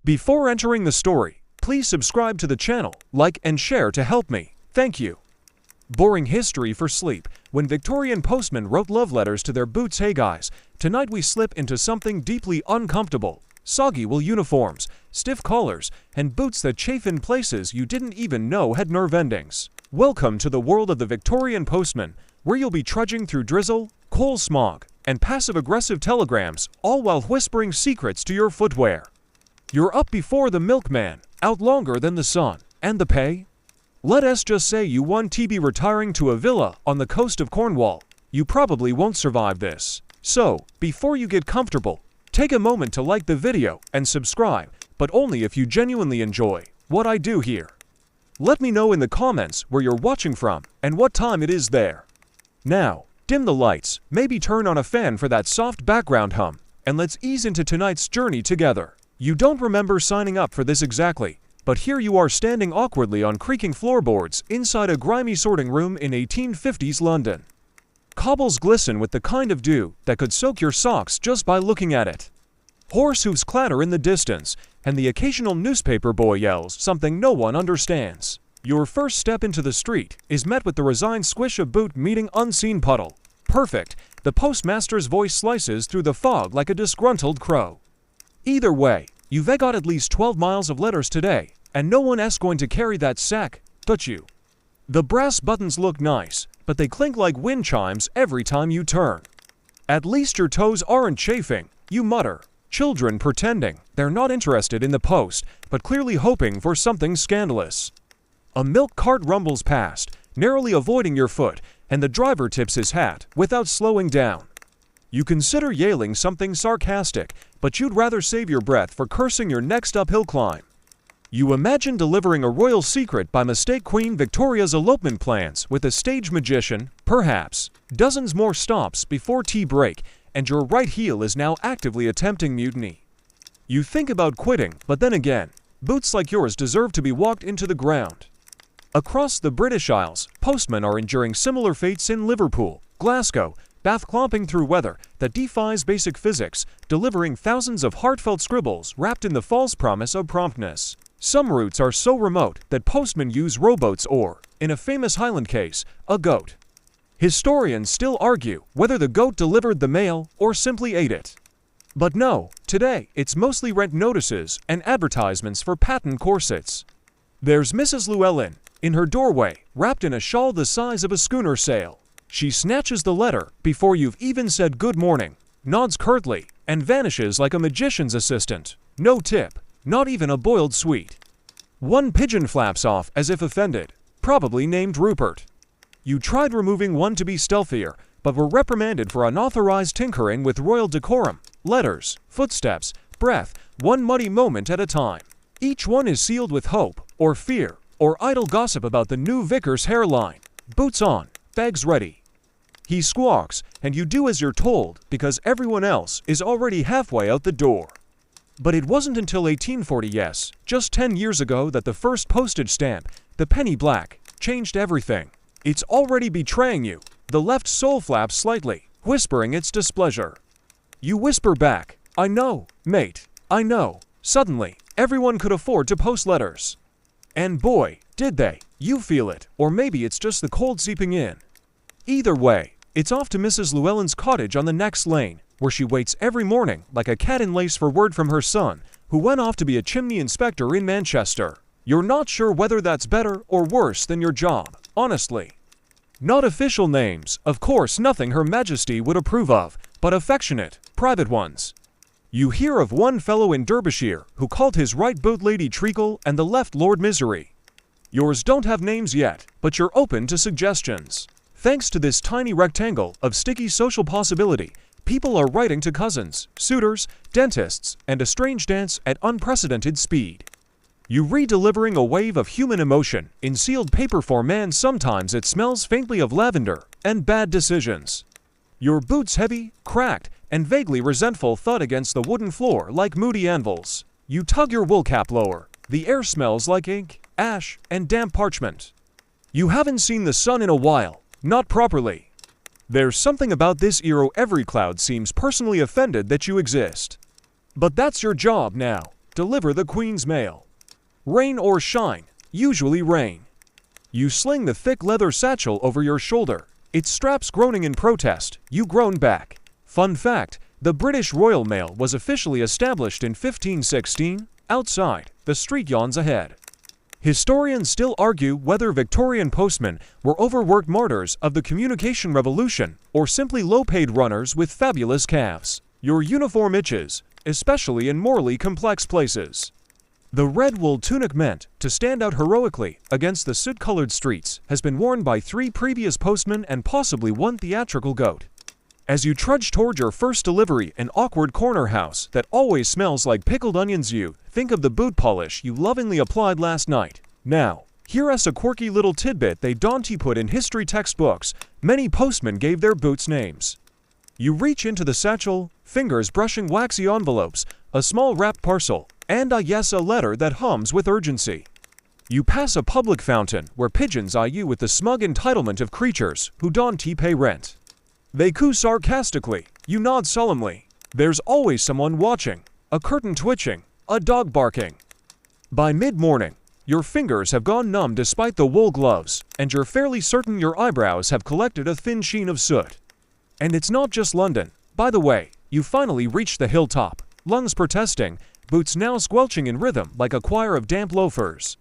Before entering the story, please subscribe to the channel, like and share to help me. Thank you. Boring history for sleep. When Victorian postmen wrote love letters to their boots, hey guys, tonight we slip into something deeply uncomfortable. Soggy wool uniforms, stiff collars, and boots that chafe in places you didn't even know had nerve endings. Welcome to the world of the Victorian postman, where you'll be trudging through drizzle, coal smog, and passive-aggressive telegrams, all while whispering secrets to your footwear. You're up before the milkman, out longer than the sun, and the pay? Let us just say you won TB retiring to a villa on the coast of Cornwall. You probably won't survive this. So, before you get comfortable, take a moment to like the video and subscribe, but only if you genuinely enjoy what I do here. Let me know in the comments where you're watching from and what time it is there. Now, dim the lights, maybe turn on a fan for that soft background hum, and let's ease into tonight's journey together. You don't remember signing up for this exactly, but here you are standing awkwardly on creaking floorboards inside a grimy sorting room in 1850s London. Cobbles glisten with the kind of dew that could soak your socks just by looking at it. Horse hooves clatter in the distance, and the occasional newspaper boy yells something no one understands. Your first step into the street is met with the resigned squish of boot meeting unseen puddle. Perfect. The postmaster's voice slices through the fog like a disgruntled crow. Either way, you've got at least 12 miles of letters today, and no one else going to carry that sack, but you. The brass buttons look nice, but they clink like wind chimes every time you turn. At least your toes aren't chafing, you mutter. Children pretending they're not interested in the post, but clearly hoping for something scandalous. A milk cart rumbles past, narrowly avoiding your foot, and the driver tips his hat without slowing down. You consider yelling something sarcastic, but you'd rather save your breath for cursing your next uphill climb. You imagine delivering a royal secret by mistake Queen Victoria's elopement plans with a stage magician, perhaps. Dozens more stops before tea break, and your right heel is now actively attempting mutiny. You think about quitting, but then again, boots like yours deserve to be walked into the ground. Across the British Isles, postmen are enduring similar fates in Liverpool, Glasgow, Bath, clomping through weather that defies basic physics, delivering thousands of heartfelt scribbles wrapped in the false promise of promptness. Some routes are so remote that postmen use rowboats or, in a famous Highland case, a goat. Historians still argue whether the goat delivered the mail or simply ate it. But no, today it's mostly rent notices and advertisements for patent corsets. There's Mrs. Llewellyn, in her doorway, wrapped in a shawl the size of a schooner sail. She snatches the letter before you've even said good morning, nods curtly, and vanishes like a magician's assistant. No tip, not even a boiled sweet. One pigeon flaps off as if offended, probably named Rupert. You tried removing one to be stealthier, but were reprimanded for unauthorized tinkering with royal decorum, letters, footsteps, breath, one muddy moment at a time. Each one is sealed with hope, or fear, or idle gossip about the new vicar's hairline. Boots on, bags ready. He squawks, and you do as you're told because everyone else is already halfway out the door. But it wasn't until 1840, yes, just 10 years ago, that the first postage stamp, the penny black, changed everything. It's already betraying you. The left sole flaps slightly, whispering its displeasure. You whisper back, I know, mate, I know. Suddenly, everyone could afford to post letters. And boy, did they. You feel it, or maybe it's just the cold seeping in. Either way, it's off to Mrs. Llewellyn's cottage on the next lane, where she waits every morning like a cat in lace for word from her son, who went off to be a chimney inspector in Manchester. You're not sure whether that's better or worse than your job, honestly. Not official names, of course, nothing Her Majesty would approve of, but affectionate, private ones. You hear of one fellow in Derbyshire who called his right boot Lady Treacle and the left Lord Misery. Yours don't have names yet, but you're open to suggestions. Thanks to this tiny rectangle of sticky social possibility, people are writing to cousins, suitors, dentists, and a strange dance at unprecedented speed. You read delivering a wave of human emotion in sealed paper form, and sometimes it smells faintly of lavender and bad decisions. Your boots heavy, cracked, and vaguely resentful thud against the wooden floor like moody anvils. You tug your wool cap lower. The air smells like ink, ash, and damp parchment. You haven't seen the sun in a while, not properly. There's something about this era every cloud seems personally offended that you exist. But that's your job now. deliver the Queen's mail. Rain or shine, usually rain. You sling the thick leather satchel over your shoulder, its straps groaning in protest, you groan back. Fun fact, the British Royal Mail was officially established in 1516. Outside, the street yawns ahead. Historians still argue whether Victorian postmen were overworked martyrs of the communication revolution or simply low-paid runners with fabulous calves. Your uniform itches, especially in morally complex places. The red wool tunic meant to stand out heroically against the soot-colored streets has been worn by 3 previous postmen and possibly 1 theatrical goat. As you trudge toward your first delivery, an awkward corner house that always smells like pickled onions, you think of the boot polish you lovingly applied last night. Now, here's a quirky little tidbit they don't put in history textbooks. Many postmen gave their boots names. You reach into the satchel, fingers brushing waxy envelopes, a small wrapped parcel, and a letter that hums with urgency. You pass a public fountain where pigeons eye you with the smug entitlement of creatures who don't pay rent. They coo sarcastically, you nod solemnly. There's always someone watching, a curtain twitching, a dog barking. By mid-morning, your fingers have gone numb despite the wool gloves, and you're fairly certain your eyebrows have collected a thin sheen of soot. And it's not just London. By the way, you finally reach the hilltop, lungs protesting, boots now squelching in rhythm like a choir of damp loafers.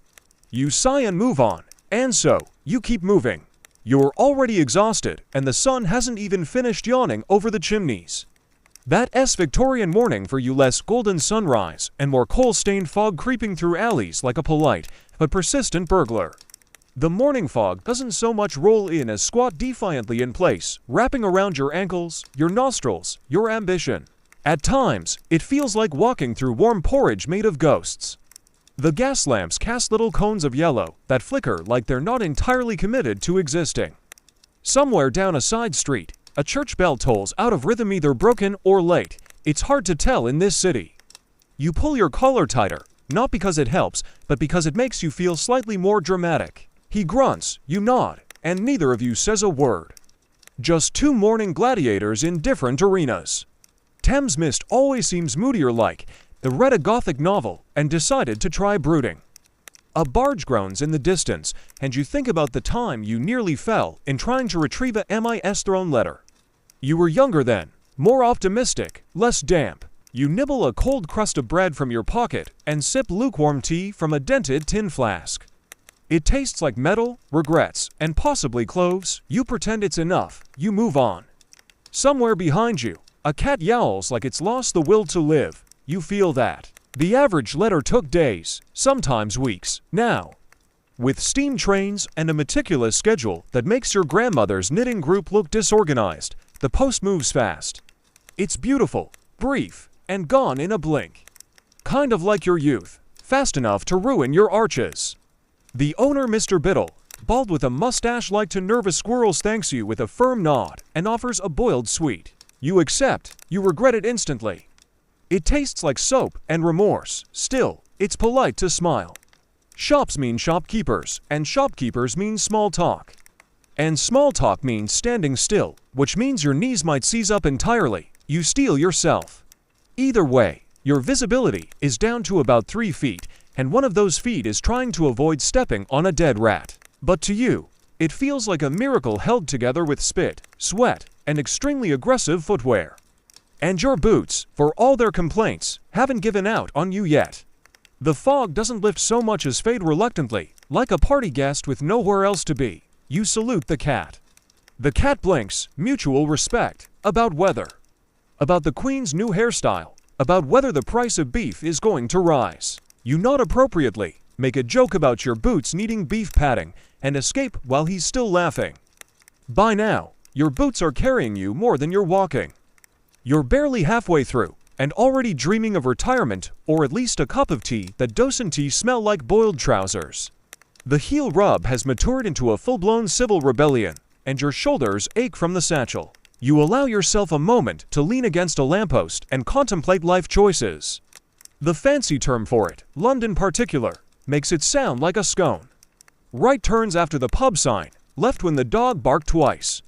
You sigh and move on, and so, you keep moving. You're already exhausted, and the sun hasn't even finished yawning over the chimneys. That's Victorian morning for you, less golden sunrise and more coal-stained fog creeping through alleys like a polite but persistent burglar. The morning fog doesn't so much roll in as squat defiantly in place, wrapping around your ankles, your nostrils, your ambition. At times, it feels like walking through warm porridge made of ghosts. The gas lamps cast little cones of yellow that flicker like they're not entirely committed to existing. Somewhere down a side street, a church bell tolls out of rhythm, either broken or late. It's hard to tell in this city. You pull your collar tighter, not because it helps, but because it makes you feel slightly more dramatic. He grunts, you nod, and neither of you says a word. Just 2 morning gladiators in different arenas. Thames Mist always seems moodier, the read a Gothic novel and decided to try brooding. A barge groans in the distance, and you think about the time you nearly fell in trying to retrieve a mis-thrown letter. You were younger then, more optimistic, less damp. You nibble a cold crust of bread from your pocket and sip lukewarm tea from a dented tin flask. It tastes like metal, regrets, and possibly cloves. You pretend it's enough. You move on. Somewhere behind you, a cat yowls like it's lost the will to live. You feel that. The average letter took days, sometimes weeks. Now, with steam trains and a meticulous schedule that makes your grandmother's knitting group look disorganized, the post moves fast. It's beautiful, brief, and gone in a blink. Kind of like your youth, fast enough to ruin your arches. The owner, Mr. Biddle, bald with a mustache like to nervous squirrels, thanks you with a firm nod and offers a boiled sweet. You accept. You regret it instantly. It tastes like soap and remorse. Still, it's polite to smile. Shops mean shopkeepers, and shopkeepers mean small talk. And small talk means standing still, which means your knees might seize up entirely. You steel yourself. Either way, your visibility is down to about 3 feet, and one of those feet is trying to avoid stepping on a dead rat. But to you, it feels like a miracle held together with spit, sweat, and extremely aggressive footwear. And your boots, for all their complaints, haven't given out on you yet. The fog doesn't lift so much as fade reluctantly, like a party guest with nowhere else to be. You salute the cat. The cat blinks, mutual respect, about weather. About the Queen's new hairstyle, about whether the price of beef is going to rise. You nod appropriately, make a joke about your boots needing beef padding, and escape while he's still laughing. By now, your boots are carrying you more than you're walking. You're barely halfway through, and already dreaming of retirement, or at least a cup of tea that doesn't smell like boiled trousers. The heel rub has matured into a full-blown civil rebellion, and your shoulders ache from the satchel. You allow yourself a moment to lean against a lamppost and contemplate life choices. The fancy term for it, London particular, makes it sound like a scone. Right turns after the pub sign, left when the dog barked twice.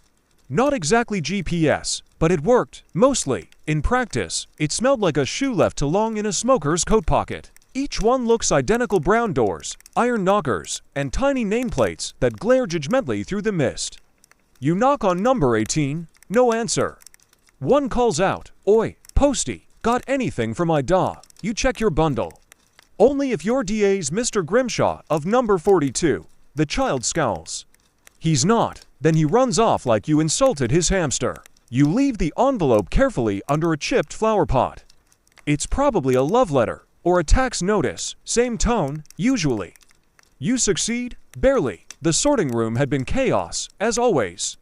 Not exactly GPS, But it worked, mostly. In practice, it smelled like a shoe left too long in a smoker's coat pocket. Each one looks identical: brown doors, iron knockers, and tiny nameplates that glare judgmentally through the mist. You knock on number 18, no answer. One calls out, "Oi, Posty, got anything for my da?" You check your bundle. Only if your DA's Mr. Grimshaw of number 42. The child scowls. He's not. Then he runs off like you insulted his hamster. You leave the envelope carefully under a chipped flower pot. It's probably a love letter or a tax notice, same tone, usually. You succeed? Barely. The sorting room had been chaos, as always.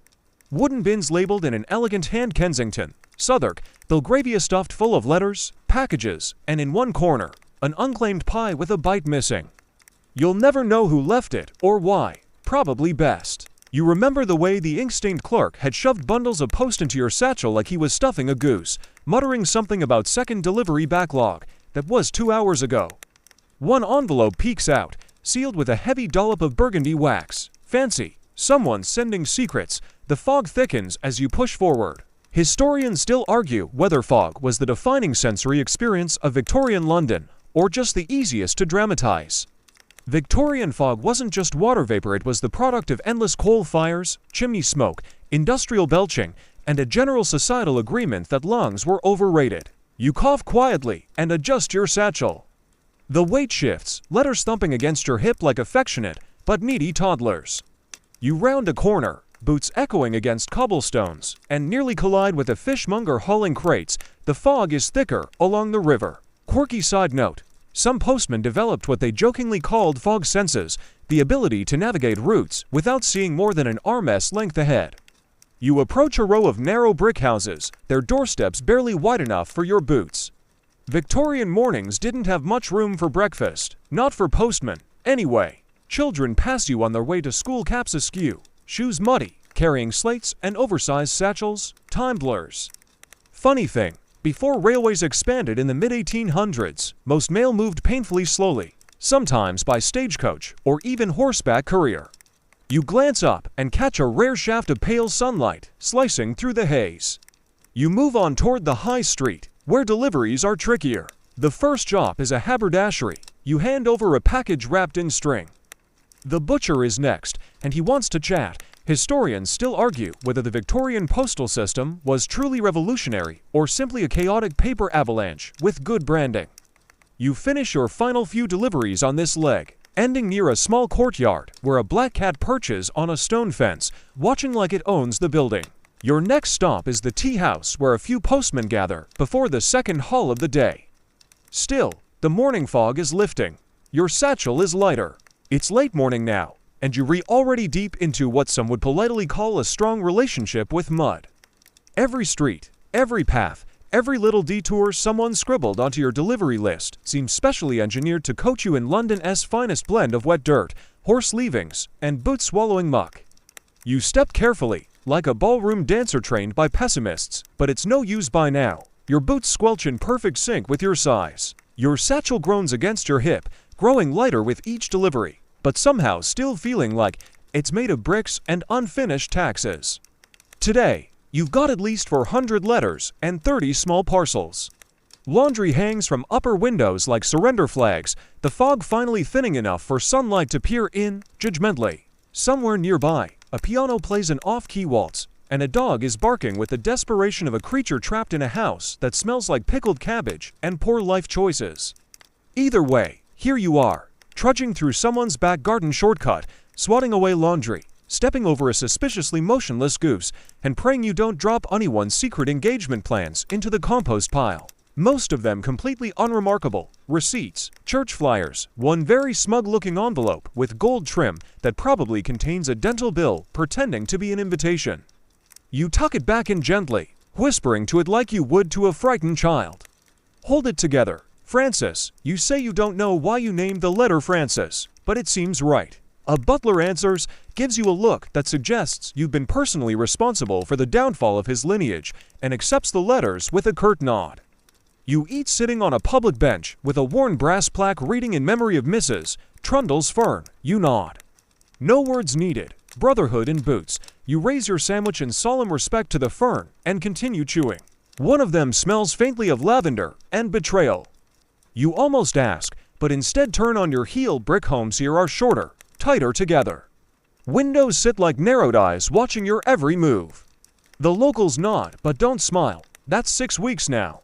Wooden bins labeled in an elegant hand: Kensington, Southwark, Belgravia stuffed full of letters, packages, and in one corner, an unclaimed pie with a bite missing. You'll never know who left it or why. Probably best. You remember the way the ink-stained clerk had shoved bundles of post into your satchel like he was stuffing a goose, muttering something about second delivery backlog. That was 2 hours ago. One envelope peeks out, sealed with a heavy dollop of burgundy wax. Fancy. Someone sending secrets. The fog thickens as you push forward. Historians still argue whether fog was the defining sensory experience of Victorian London, or just the easiest to dramatize. Victorian fog wasn't just water vapor, it was the product of endless coal fires, chimney smoke, industrial belching, and a general societal agreement that lungs were overrated. You cough quietly and adjust your satchel. The weight shifts, letters thumping against your hip like affectionate but needy toddlers. You round a corner, boots echoing against cobblestones, and nearly collide with a fishmonger hauling crates. The fog is thicker along the river. Quirky side note. Some postmen developed what they jokingly called fog senses, the ability to navigate routes without seeing more than an arm's length ahead. You approach a row of narrow brick houses, their doorsteps barely wide enough for your boots. Victorian mornings didn't have much room for breakfast, not for postmen, anyway. Children pass you on their way to school, caps askew, shoes muddy, carrying slates and oversized satchels. Time blurs. Funny thing. Before railways expanded in the mid-1800s, most mail moved painfully slowly, sometimes by stagecoach or even horseback courier. You glance up and catch a rare shaft of pale sunlight slicing through the haze. You move on toward the high street, where deliveries are trickier. The first stop is a haberdashery. You hand over a package wrapped in string. The butcher is next, and he wants to chat. Historians still argue whether the Victorian postal system was truly revolutionary or simply a chaotic paper avalanche with good branding. You finish your final few deliveries on this leg, ending near a small courtyard where a black cat perches on a stone fence, watching like it owns the building. Your next stop is the tea house where a few postmen gather before the second haul of the day. Still, the morning fog is lifting. Your satchel is lighter. It's late morning now, and you're already deep into what some would politely call a strong relationship with mud. Every street, every path, every little detour someone scribbled onto your delivery list seems specially engineered to coat you in London's finest blend of wet dirt, horse leavings, and boot-swallowing muck. You step carefully, like a ballroom dancer trained by pessimists, but it's no use by now. Your boots squelch in perfect sync with your size. Your satchel groans against your hip, growing lighter with each delivery, but somehow still feeling like it's made of bricks and unfinished taxes. Today, you've got at least 400 letters and 30 small parcels. Laundry hangs from upper windows like surrender flags, the fog finally thinning enough for sunlight to peer in judgmentally. Somewhere nearby, a piano plays an off-key waltz, and a dog is barking with the desperation of a creature trapped in a house that smells like pickled cabbage and poor life choices. Either way, here you are, trudging through someone's back garden shortcut, swatting away laundry, stepping over a suspiciously motionless goose, and praying you don't drop anyone's secret engagement plans into the compost pile. Most of them completely unremarkable. Receipts, church flyers, one very smug-looking envelope with gold trim that probably contains a dental bill pretending to be an invitation. You tuck it back in gently, whispering to it like you would to a frightened child. Hold it together. Francis, you say you don't know why you named the letter Francis, but it seems right. A butler answers, gives you a look that suggests you've been personally responsible for the downfall of his lineage, and accepts the letters with a curt nod. You eat sitting on a public bench with a worn brass plaque reading in memory of Mrs. Trundle's Fern. You nod. No words needed. Brotherhood in boots. You raise your sandwich in solemn respect to the fern and continue chewing. One of them smells faintly of lavender and betrayal. You almost ask, but instead turn on your heel. Brick homes here are shorter, tighter together. Windows sit like narrowed eyes watching your every move. The locals nod but don't smile. That's 6 weeks now.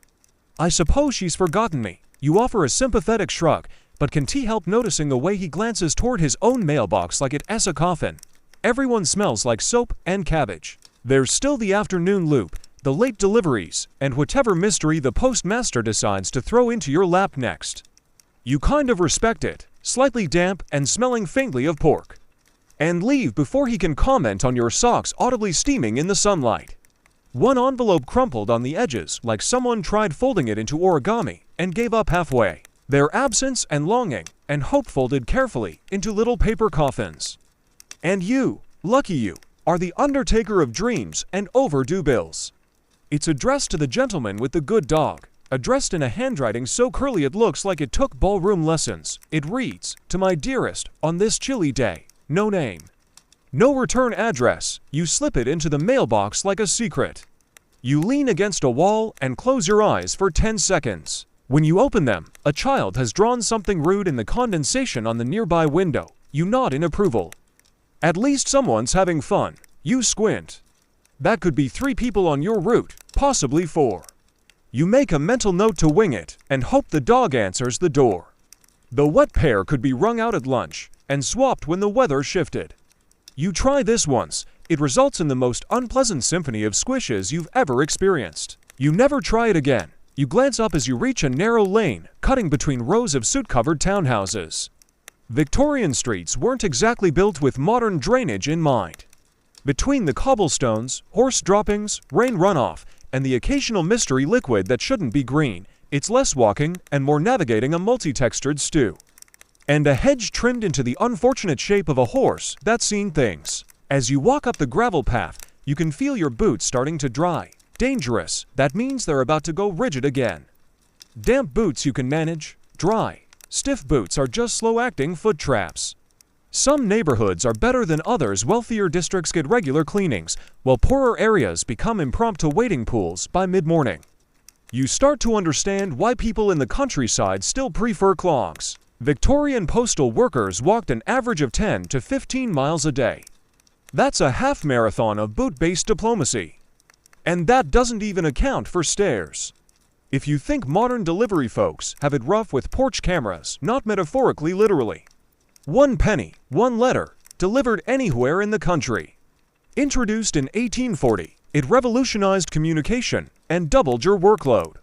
I suppose she's forgotten me. You offer a sympathetic shrug, but can T help noticing the way he glances toward his own mailbox like it's a coffin? Everyone smells like soap and cabbage. There's still the afternoon loop, the late deliveries, and whatever mystery the postmaster decides to throw into your lap next. You kind of respect it, slightly damp and smelling faintly of pork. And leave before he can comment on your socks audibly steaming in the sunlight. One envelope crumpled on the edges like someone tried folding it into origami and gave up halfway. Their absence and longing and hope folded carefully into little paper coffins. And you, lucky you, are the undertaker of dreams and overdue bills. It's addressed to the gentleman with the good dog, addressed in a handwriting so curly it looks like it took ballroom lessons. It reads, "To my dearest, on this chilly day, no name. No return address." You slip it into the mailbox like a secret. You lean against a wall and close your eyes for 10 seconds. When you open them, a child has drawn something rude in the condensation on the nearby window. You nod in approval. At least someone's having fun. You squint. That could be 3 people on your route, possibly 4. You make a mental note to wing it and hope the dog answers the door. The wet pair could be wrung out at lunch and swapped when the weather shifted. You try this once. It results in the most unpleasant symphony of squishes you've ever experienced. You never try it again. You glance up as you reach a narrow lane cutting between rows of soot-covered townhouses. Victorian streets weren't exactly built with modern drainage in mind. Between the cobblestones, horse droppings, rain runoff, and the occasional mystery liquid that shouldn't be green, it's less walking and more navigating a multi-textured stew. And a hedge trimmed into the unfortunate shape of a horse that's seen things. As you walk up the gravel path, you can feel your boots starting to dry. Dangerous, that means they're about to go rigid again. Damp boots you can manage. Dry, stiff boots are just slow-acting foot traps. Some neighborhoods are better than others. Wealthier districts get regular cleanings, while poorer areas become impromptu wading pools by mid-morning. You start to understand why people in the countryside still prefer clogs. Victorian postal workers walked an average of 10 to 15 miles a day. That's a half marathon of boot-based diplomacy. And that doesn't even account for stairs. If you think modern delivery folks have it rough with porch cameras, not metaphorically, literally. 1 penny, 1 letter, delivered anywhere in the country. Introduced in 1840, it revolutionized communication and doubled your workload.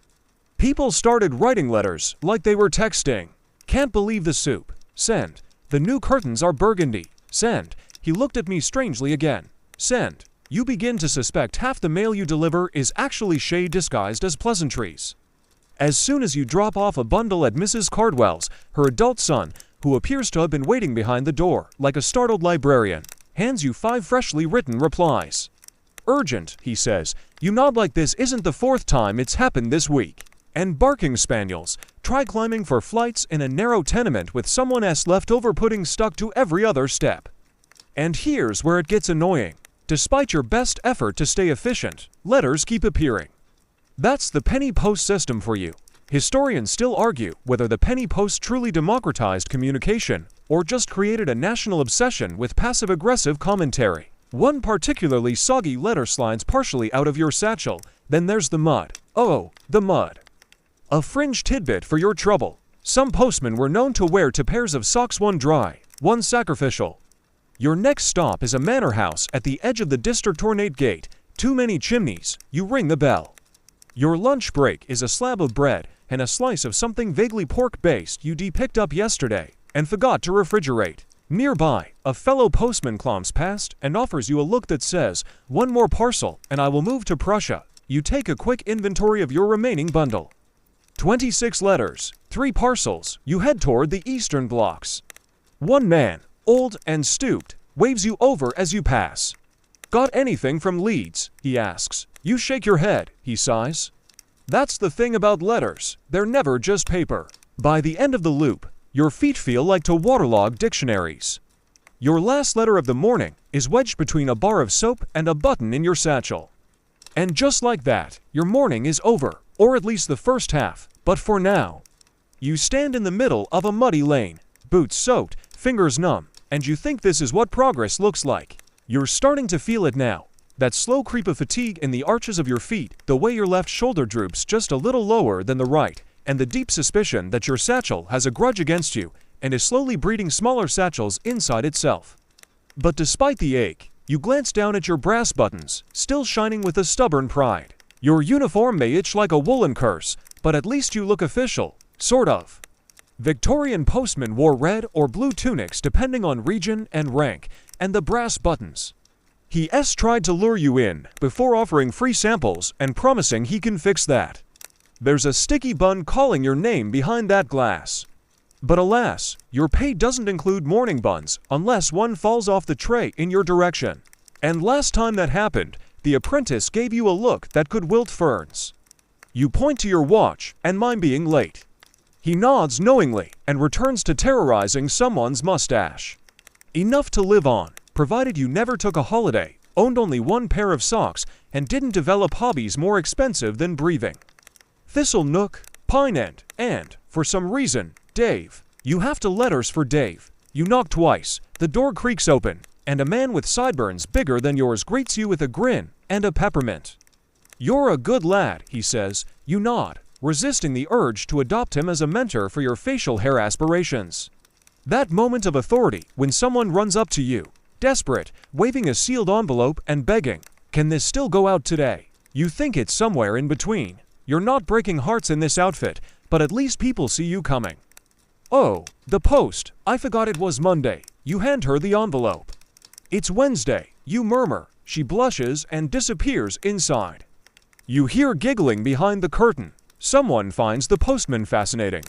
People started writing letters like they were texting. Can't believe the soup. Send. The new curtains are burgundy. Send. He looked at me strangely again. Send. You begin to suspect half the mail you deliver is actually shade disguised as pleasantries. As soon as you drop off a bundle at Mrs. Cardwell's, her adult son, who appears to have been waiting behind the door, like a startled librarian, hands you 5 freshly written replies. Urgent, he says. You nod like this isn't the 4th time it's happened this week. And barking spaniels. Try climbing for flights in a narrow tenement with someone's leftover pudding stuck to every other step. And here's where it gets annoying. Despite your best effort to stay efficient, letters keep appearing. That's the penny post system for you. Historians still argue whether the penny post truly democratized communication or just created a national obsession with passive-aggressive commentary. One particularly soggy letter slides partially out of your satchel, then there's the mud. Oh, the mud. A fringe tidbit for your trouble. Some postmen were known to wear 2 pairs of socks, 1 dry, 1 sacrificial. Your next stop is a manor house at the edge of the district ornate gate. Too many chimneys. You ring the bell. Your lunch break is a slab of bread and a slice of something vaguely pork-based you picked up yesterday and forgot to refrigerate. Nearby, a fellow postman clombs past and offers you a look that says, "1 more parcel and I will move to Prussia." You take a quick inventory of your remaining bundle. 26 letters, 3 parcels. You head toward the eastern blocks. One man, old and stooped, waves you over as you pass. "Got anything from Leeds?" he asks. You shake your head, he sighs. That's the thing about letters, they're never just paper. By the end of the loop, your feet feel like to waterlogged dictionaries. Your last letter of the morning is wedged between a bar of soap and a button in your satchel. And just like that, your morning is over, or at least the first half, but for now. You stand in the middle of a muddy lane, boots soaked, fingers numb, and you think this is what progress looks like. You're starting to feel it now. That slow creep of fatigue in the arches of your feet, the way your left shoulder droops just a little lower than the right, and the deep suspicion that your satchel has a grudge against you and is slowly breeding smaller satchels inside itself. But despite the ache, you glance down at your brass buttons, still shining with a stubborn pride. Your uniform may itch like a woolen curse, but at least you look official, sort of. Victorian postmen wore red or blue tunics depending on region and rank, and the brass buttons. He tried to lure you in before offering free samples and promising he can fix that. There's a sticky bun calling your name behind that glass. But alas, your pay doesn't include morning buns unless one falls off the tray in your direction. And last time that happened, the apprentice gave you a look that could wilt ferns. You point to your watch and mind being late. He nods knowingly and returns to terrorizing someone's mustache. Enough to live on, provided you never took a holiday, owned only one pair of socks, and didn't develop hobbies more expensive than breathing. Thistle Nook, Pine End, and, for some reason, Dave. You have to letters for Dave. You knock twice, the door creaks open, and a man with sideburns bigger than yours greets you with a grin and a peppermint. "You're a good lad," he says. You nod, resisting the urge to adopt him as a mentor for your facial hair aspirations. That moment of authority when someone runs up to you, desperate, waving a sealed envelope and begging, "Can this still go out today?" You think it's somewhere in between. You're not breaking hearts in this outfit, but at least people see you coming. "Oh, the post. I forgot it was Monday." You hand her the envelope. "It's Wednesday," you murmur. She blushes and disappears inside. You hear giggling behind the curtain. Someone finds the postman fascinating.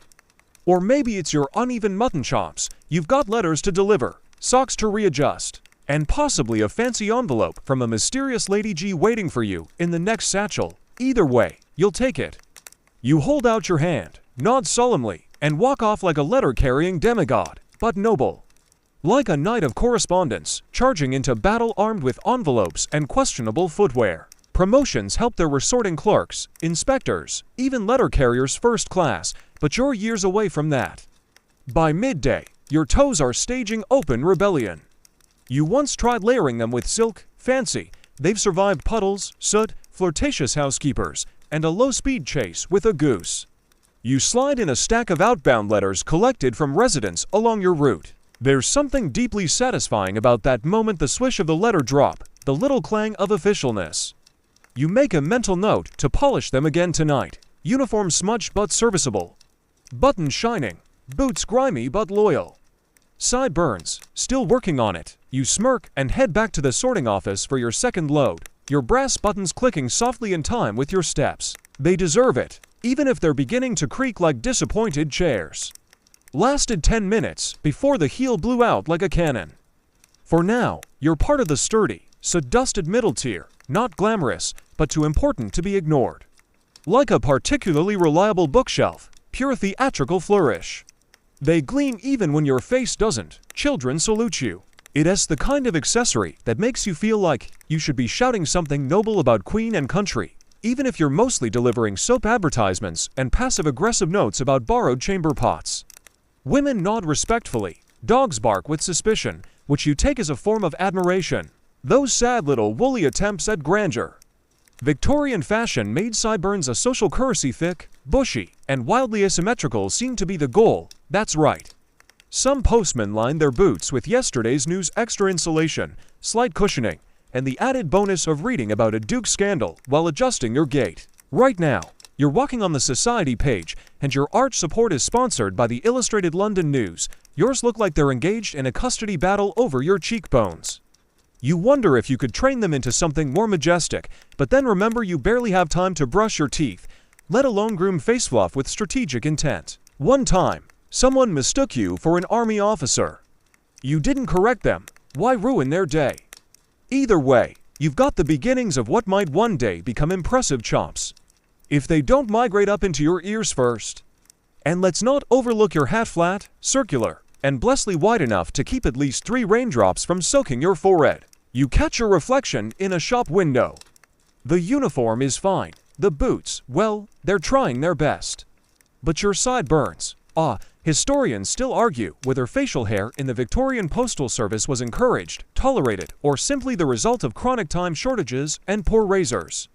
Or maybe it's your uneven mutton chops. You've got letters to deliver, socks to readjust, and possibly a fancy envelope from a mysterious Lady G waiting for you in the next satchel. Either way, you'll take it. You hold out your hand, nod solemnly, and walk off like a letter-carrying demigod, but noble. Like a knight of correspondence, charging into battle armed with envelopes and questionable footwear. Promotions help their resorting clerks, inspectors, even letter carriers first class, but you're years away from that. By midday, your toes are staging open rebellion. You once tried layering them with silk, fancy. They've survived puddles, soot, flirtatious housekeepers, and a low-speed chase with a goose. You slide in a stack of outbound letters collected from residents along your route. There's something deeply satisfying about that moment, the swish of the letter drop, the little clang of officialness. You make a mental note to polish them again tonight. Uniform smudged but serviceable. Buttons shining. Boots grimy but loyal. Sideburns, still working on it. You smirk and head back to the sorting office for your second load. Your brass buttons clicking softly in time with your steps. They deserve it, even if they're beginning to creak like disappointed chairs. Lasted 10 minutes before the heel blew out like a cannon. For now, you're part of the sturdy, dusted middle tier, not glamorous, but too important to be ignored. Like a particularly reliable bookshelf, pure theatrical flourish. They gleam even when your face doesn't. Children salute you. It's the kind of accessory that makes you feel like you should be shouting something noble about Queen and country, even if you're mostly delivering soap advertisements and passive-aggressive notes about borrowed chamber pots. Women nod respectfully. Dogs bark with suspicion, which you take as a form of admiration. Those sad little woolly attempts at grandeur. Victorian fashion made sideburns a social currency. Thick, bushy, and wildly asymmetrical seem to be the goal. That's right. Some postmen lined their boots with yesterday's news, extra insulation, slight cushioning, and the added bonus of reading about a Duke scandal while adjusting your gait. Right now, you're walking on the society page, and your arch support is sponsored by the Illustrated London News. Yours look like they're engaged in a custody battle over your cheekbones. You wonder if you could train them into something more majestic, but then remember you barely have time to brush your teeth, let alone groom face fluff with strategic intent. One time, someone mistook you for an army officer. You didn't correct them. Why ruin their day? Either way, you've got the beginnings of what might one day become impressive chops. If they don't migrate up into your ears first. And let's not overlook your hat, flat, circular, and blessedly wide enough to keep at least 3 raindrops from soaking your forehead. You catch your reflection in a shop window. The uniform is fine. The boots, well, they're trying their best. But your side burns. Historians still argue whether facial hair in the Victorian Postal Service was encouraged, tolerated, or simply the result of chronic time shortages and poor razors.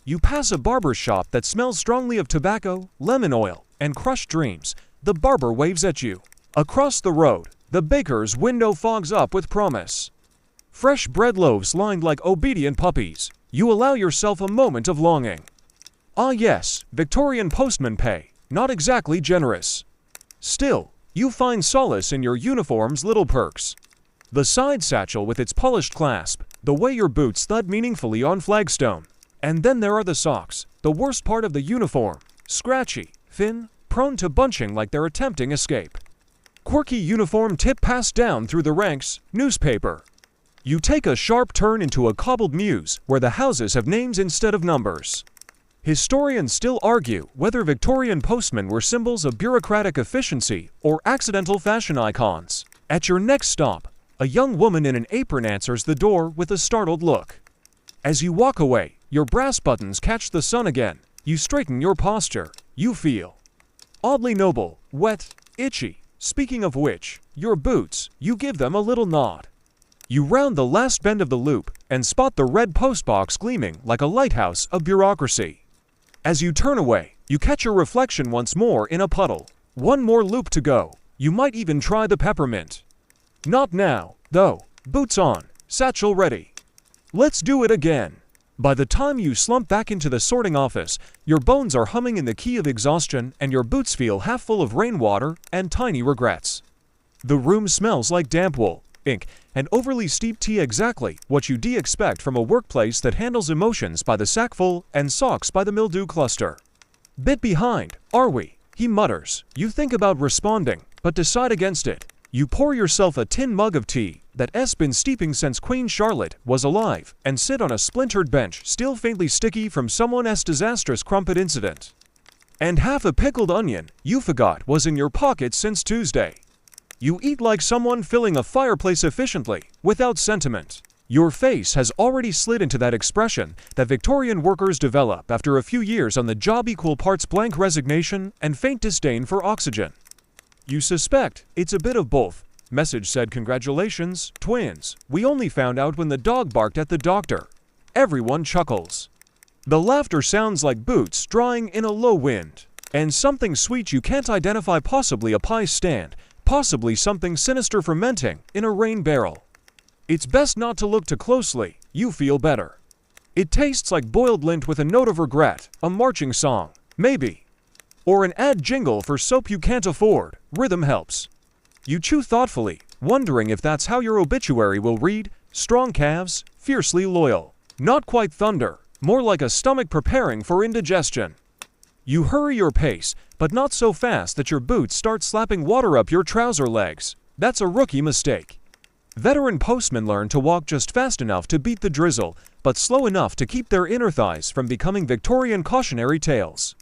You pass a barber's shop that smells strongly of tobacco, lemon oil, and crushed dreams. The barber waves at you. Across the road, the baker's window fogs up with promise. Fresh bread loaves lined like obedient puppies. You allow yourself a moment of longing. Ah yes, Victorian postman pay, not exactly generous. Still, you find solace in your uniform's little perks. The side satchel with its polished clasp, the way your boots thud meaningfully on flagstone. And then there are the socks, the worst part of the uniform. Scratchy, thin, prone to bunching like they're attempting escape. Quirky uniform tip passed down through the ranks, newspaper. You take a sharp turn into a cobbled mews where the houses have names instead of numbers. Historians still argue whether Victorian postmen were symbols of bureaucratic efficiency or accidental fashion icons. At your next stop, a young woman in an apron answers the door with a startled look. As you walk away, your brass buttons catch the sun again. You straighten your posture. You feel oddly noble, wet, itchy. Speaking of which, your boots, you give them a little nod. You round the last bend of the loop and spot the red postbox gleaming like a lighthouse of bureaucracy. As you turn away, you catch your reflection once more in a puddle. One more loop to go. You might even try the peppermint. Not now, though. Boots on, satchel ready. Let's do it again. By the time you slump back into the sorting office, your bones are humming in the key of exhaustion and your boots feel half full of rainwater and tiny regrets. The room smells like damp wool, ink, and overly steep tea, exactly what you'd expect from a workplace that handles emotions by the sackful and socks by the mildew cluster. Bit behind, are we? He mutters. You think about responding, but decide against it. You pour yourself a tin mug of tea that's been steeping since Queen Charlotte was alive and sit on a splintered bench still faintly sticky from someone's disastrous crumpet incident. And half a pickled onion you forgot was in your pocket since Tuesday. You eat like someone filling a fireplace efficiently, without sentiment. Your face has already slid into that expression that Victorian workers develop after a few years on the job, equal parts blank resignation and faint disdain for oxygen. You suspect it's a bit of both. Message said, "Congratulations, twins. We only found out when the dog barked at the doctor." Everyone chuckles. The laughter sounds like boots drying in a low wind. And something sweet you can't identify, possibly a pie stand, possibly something sinister fermenting in a rain barrel. It's best not to look too closely. You feel better. It tastes like boiled lint with a note of regret, a marching song, maybe. Or an ad jingle for soap you can't afford. Rhythm helps. You chew thoughtfully, wondering if that's how your obituary will read. Strong calves, fiercely loyal. Not quite thunder, more like a stomach preparing for indigestion. You hurry your pace, but not so fast that your boots start slapping water up your trouser legs. That's a rookie mistake. Veteran postmen learn to walk just fast enough to beat the drizzle, but slow enough to keep their inner thighs from becoming Victorian cautionary tales.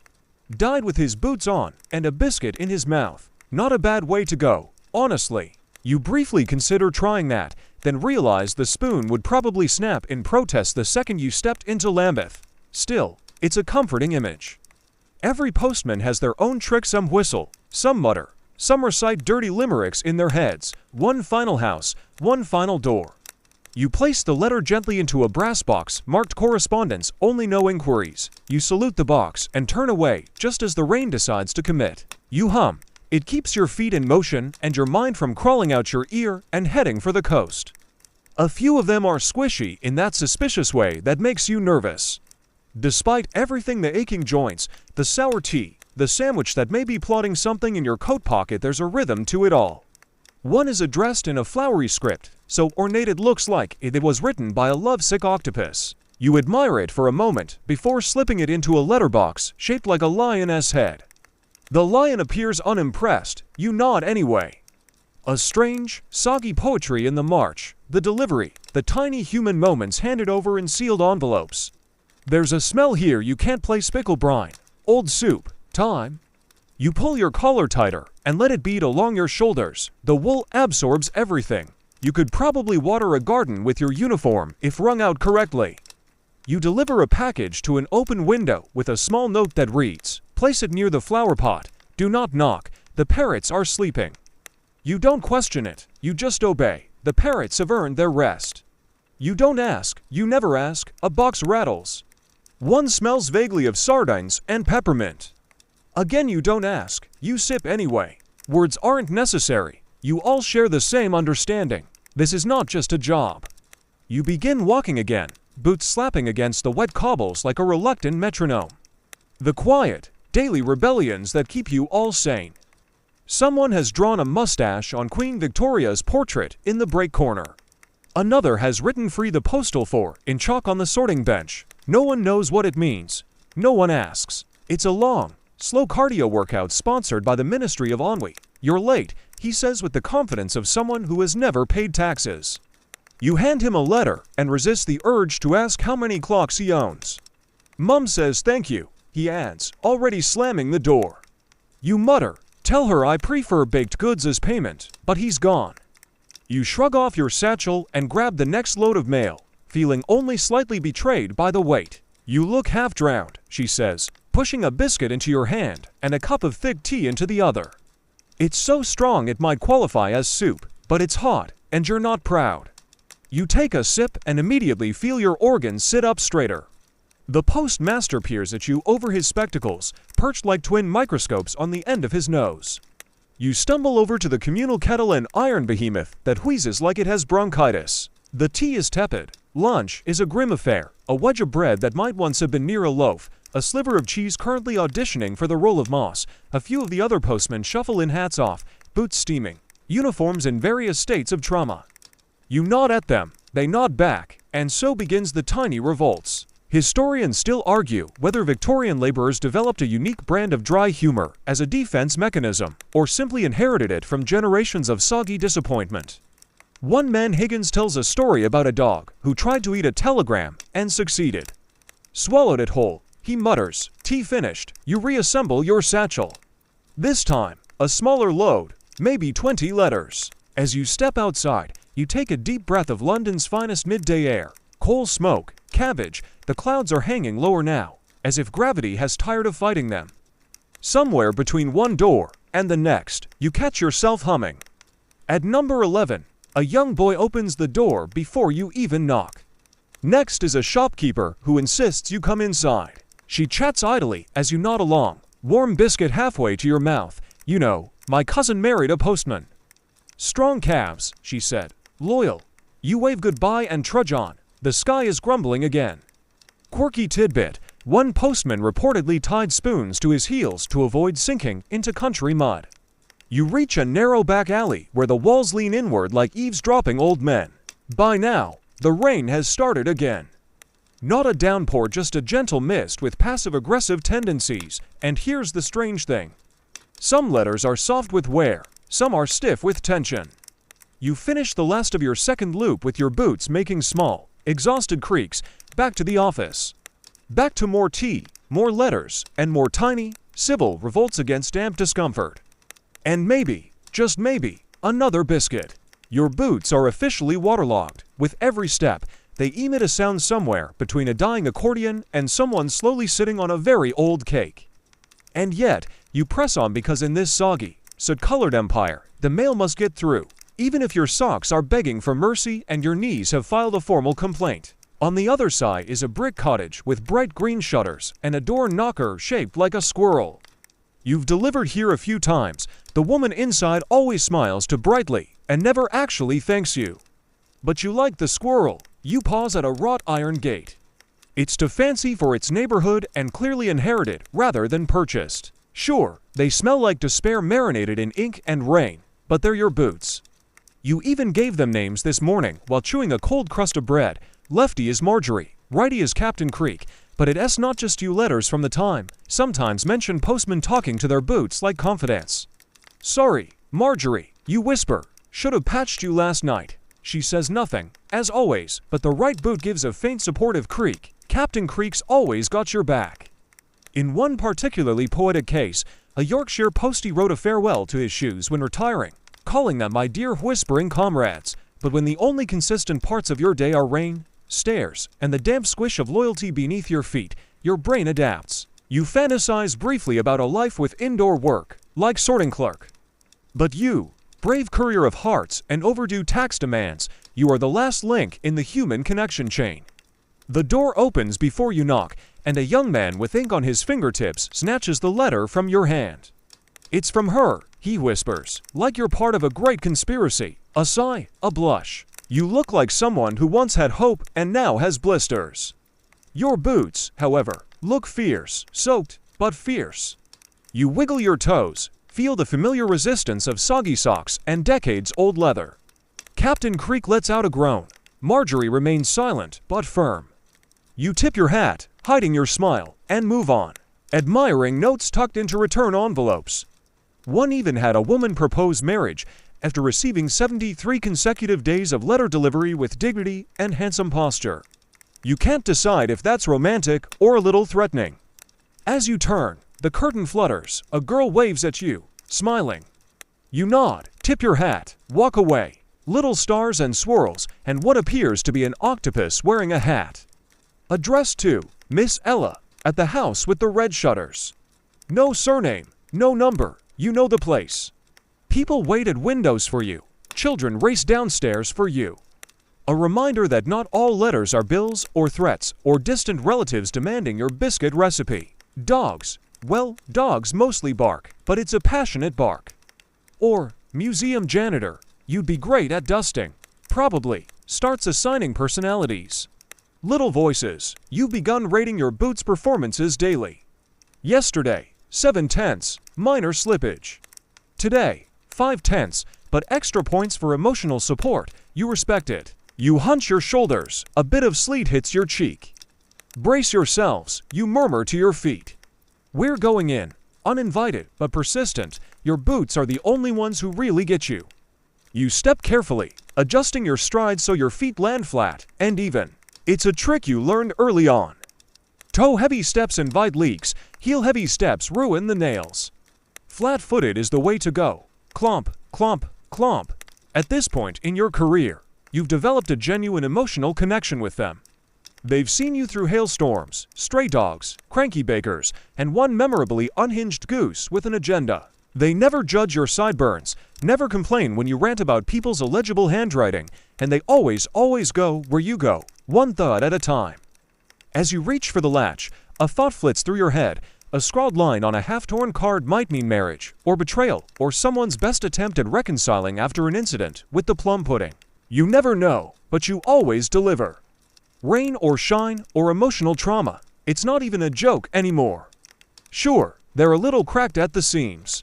Died with his boots on and a biscuit in his mouth. Not a bad way to go, honestly. You briefly consider trying that, then realize the spoon would probably snap in protest the second you stepped into Lambeth. Still, it's a comforting image. Every postman has their own trick. Some whistle, some mutter, some recite dirty limericks in their heads. One final house, one final door. You place the letter gently into a brass box marked correspondence only, no inquiries. You salute the box and turn away just as the rain decides to commit. You hum. It keeps your feet in motion and your mind from crawling out your ear and heading for the coast. A few of them are squishy in that suspicious way that makes you nervous. Despite everything, the aching joints, the sour tea, the sandwich that may be plotting something in your coat pocket, there's a rhythm to it all. One is addressed in a flowery script, so ornate it looks like it was written by a lovesick octopus. You admire it for a moment before slipping it into a letterbox shaped like a lion's head. The lion appears unimpressed. You nod anyway. A strange, soggy poetry in the march, the delivery, the tiny human moments handed over in sealed envelopes. There's a smell here you can't place. Pickle brine, old soup, time. You pull your collar tighter and let it bead along your shoulders. The wool absorbs everything. You could probably water a garden with your uniform if wrung out correctly. You deliver a package to an open window with a small note that reads, "Place it near the flower pot. Do not knock. The parrots are sleeping." You don't question it. You just obey. The parrots have earned their rest. You don't ask. You never ask. A box rattles. One smells vaguely of sardines and peppermint. Again, you don't ask. You sip anyway. Words aren't necessary. You all share the same understanding. This is not just a job. You begin walking again, boots slapping against the wet cobbles like a reluctant metronome. The quiet, daily rebellions that keep you all sane. Someone has drawn a mustache on Queen Victoria's portrait in the break corner. Another has written "Free the Postal" for in chalk on the sorting bench. No one knows what it means. No one asks. It's a long, slow cardio workout sponsored by the Ministry of Ennui. You're late, he says with the confidence of someone who has never paid taxes. You hand him a letter and resist the urge to ask how many clocks he owns. Mum says thank you, he adds, already slamming the door. You mutter, "Tell her I prefer baked goods as payment," but he's gone. You shrug off your satchel and grab the next load of mail, feeling only slightly betrayed by the weight. You look half drowned, she says, pushing a biscuit into your hand and a cup of thick tea into the other. It's so strong it might qualify as soup, but it's hot, and you're not proud. You take a sip and immediately feel your organs sit up straighter. The postmaster peers at you over his spectacles, perched like twin microscopes on the end of his nose. You stumble over to the communal kettle and iron behemoth that wheezes like it has bronchitis. The tea is tepid. Lunch is a grim affair, a wedge of bread that might once have been near a loaf, a sliver of cheese currently auditioning for the role of Moss. A few of the other postmen shuffle in, hats off, boots steaming, uniforms in various states of trauma. You nod at them, they nod back, and so begins the tiny revolts. Historians still argue whether Victorian laborers developed a unique brand of dry humor as a defense mechanism, or simply inherited it from generations of soggy disappointment. One man Higgins tells a story about a dog who tried to eat a telegram and succeeded. Swallowed it whole, he mutters, "Tea finished," you reassemble your satchel. This time, a smaller load, maybe 20 letters. As you step outside, you take a deep breath of London's finest midday air. Coal smoke, cabbage, the clouds are hanging lower now, as if gravity has tired of fighting them. Somewhere between one door and the next, you catch yourself humming. At number 11, a young boy opens the door before you even knock. Next is a shopkeeper who insists you come inside. She chats idly as you nod along, warm biscuit halfway to your mouth. You know, my cousin married a postman. Strong calves, she said, loyal. You wave goodbye and trudge on. The sky is grumbling again. Quirky tidbit, one postman reportedly tied spoons to his heels to avoid sinking into country mud. You reach a narrow back alley where the walls lean inward like eavesdropping old men. By now, the rain has started again. Not a downpour, just a gentle mist with passive-aggressive tendencies. And here's the strange thing. Some letters are soft with wear, some are stiff with tension. You finish the last of your second loop with your boots making small, exhausted creaks, back to the office. Back to more tea, more letters, and more tiny, civil revolts against damp discomfort. And maybe, just maybe, another biscuit. Your boots are officially waterlogged. With every step, they emit a sound somewhere between a dying accordion and someone slowly sitting on a very old cake. And yet, you press on because in this soggy, soot-colored empire, the mail must get through, even if your socks are begging for mercy and your knees have filed a formal complaint. On the other side is a brick cottage with bright green shutters and a door knocker shaped like a squirrel. You've delivered here a few times. The woman inside always smiles too brightly and never actually thanks you. But you like the squirrel. You pause at a wrought iron gate. It's too fancy for its neighborhood and clearly inherited rather than purchased. Sure, they smell like despair marinated in ink and rain, but they're your boots. You even gave them names this morning while chewing a cold crust of bread. Lefty is Marjorie, righty is Captain Creek, but it's not just you. Letters from the time sometimes mention postmen talking to their boots like confidants. "Sorry, Marjorie," you whisper. "Should have patched you last night." She says nothing, as always, but the right boot gives a faint supportive creak. Captain Creek's always got your back. In one particularly poetic case, A Yorkshire postie wrote a farewell to his shoes when retiring, calling them my dear whispering comrades. But when the only consistent parts of your day are rain, stairs, and the damp squish of loyalty beneath your feet, your brain adapts. You fantasize briefly about a life with indoor work, like sorting clerk. But you, brave courier of hearts and overdue tax demands, you are the last link in the human connection chain. The door opens before you knock, and a young man with ink on his fingertips snatches the letter from your hand. It's from her, he whispers, like you're part of a great conspiracy. A sigh, a blush. You look like someone who once had hope and now has blisters. Your boots, however, look fierce, soaked, but fierce. You wiggle your toes, feel the familiar resistance of soggy socks and decades-old leather. Captain Creek lets out a groan. Marjorie remains silent, but firm. You tip your hat, hiding your smile, and move on, admiring notes tucked into return envelopes. One even had a woman propose marriage after receiving 73 consecutive days of letter delivery with dignity and handsome posture. You can't decide if that's romantic or a little threatening. As you turn, the curtain flutters, a girl waves at you, smiling. You nod, tip your hat, walk away. Little stars and swirls, and what appears to be an octopus wearing a hat. Addressed to Miss Ella, at the house with the red shutters. No surname, no number, you know the place. People wait at windows for you. Children race downstairs for you. A reminder that not all letters are bills or threats or distant relatives demanding your biscuit recipe. Dogs. Well, dogs mostly bark, but it's a passionate bark. Or, museum janitor. You'd be great at dusting. Probably. Starts assigning personalities. Little voices. You've begun rating your boots' performances daily. Yesterday, 7/10, minor slippage. Today, 5/10, but extra points for emotional support. You respect it. You hunch your shoulders. A bit of sleet hits your cheek. Brace yourselves. You murmur to your feet. We're going in. Uninvited, but persistent. Your boots are the only ones who really get you. You step carefully, adjusting your stride so your feet land flat and even. It's a trick you learned early on. Toe-heavy steps invite leaks, heel-heavy steps ruin the nails. Flat-footed is the way to go. Clomp, clomp, clomp. At this point in your career, you've developed a genuine emotional connection with them. They've seen you through hailstorms, stray dogs, cranky bakers, and one memorably unhinged goose with an agenda. They never judge your sideburns, never complain when you rant about people's illegible handwriting, and they always go where you go, one thought at a time. As you reach for the latch, a thought flits through your head. A scrawled line on a half-torn card might mean marriage, or betrayal, or someone's best attempt at reconciling after an incident with the plum pudding. You never know, but you always deliver. Rain or shine or emotional trauma, it's not even a joke anymore. Sure, they're a little cracked at the seams.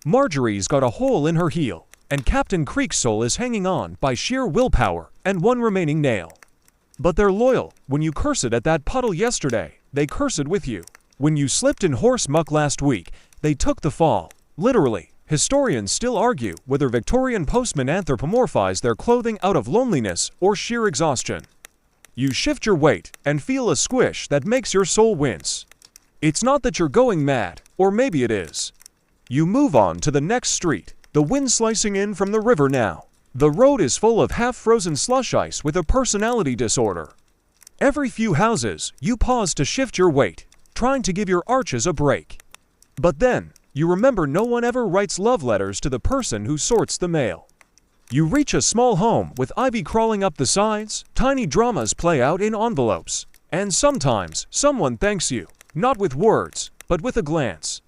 Marjorie's got a hole in her heel, and Captain Creek's soul is hanging on by sheer willpower and one remaining nail. But they're loyal. When you cursed at that puddle yesterday, they cursed with you. When you slipped in horse muck last week, they took the fall. Literally, historians still argue whether Victorian postmen anthropomorphize their clothing out of loneliness or sheer exhaustion. You shift your weight and feel a squish that makes your soul wince. It's not that you're going mad, or maybe it is. You move on to the next street, the wind slicing in from the river now. The road is full of half-frozen slush ice with a personality disorder. Every few houses, you pause to shift your weight, trying to give your arches a break. But then, you remember no one ever writes love letters to the person who sorts the mail. You reach a small home with ivy crawling up the sides, tiny dramas play out in envelopes. And sometimes, someone thanks you, not with words, but with a glance.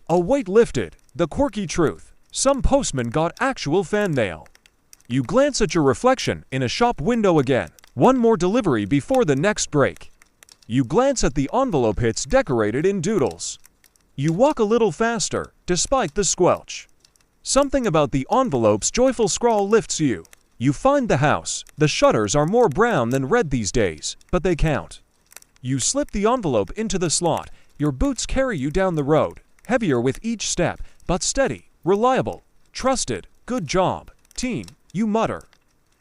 A weight lifted, the quirky truth. Some postman got actual fan mail. You glance at your reflection in a shop window again. One more delivery before the next break. You glance at the envelope hits decorated in doodles. You walk a little faster, despite the squelch. Something about the envelope's joyful scrawl lifts you. You find the house. The shutters are more brown than red these days, but they count. You slip the envelope into the slot. Your boots carry you down the road, heavier with each step, but steady, reliable, trusted, good job, team, you mutter.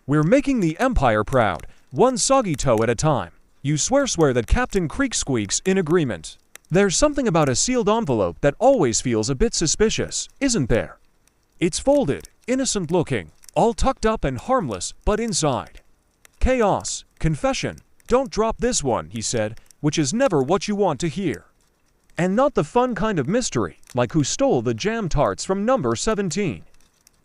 We're making the Empire proud, one soggy toe at a time. You swear that Captain Creek squeaks in agreement. There's something about a sealed envelope that always feels a bit suspicious, isn't there? It's folded, innocent looking, all tucked up and harmless, but inside. Chaos, confession, don't drop this one, he said, which is never what you want to hear. And not the fun kind of mystery, like who stole the jam tarts from number 17.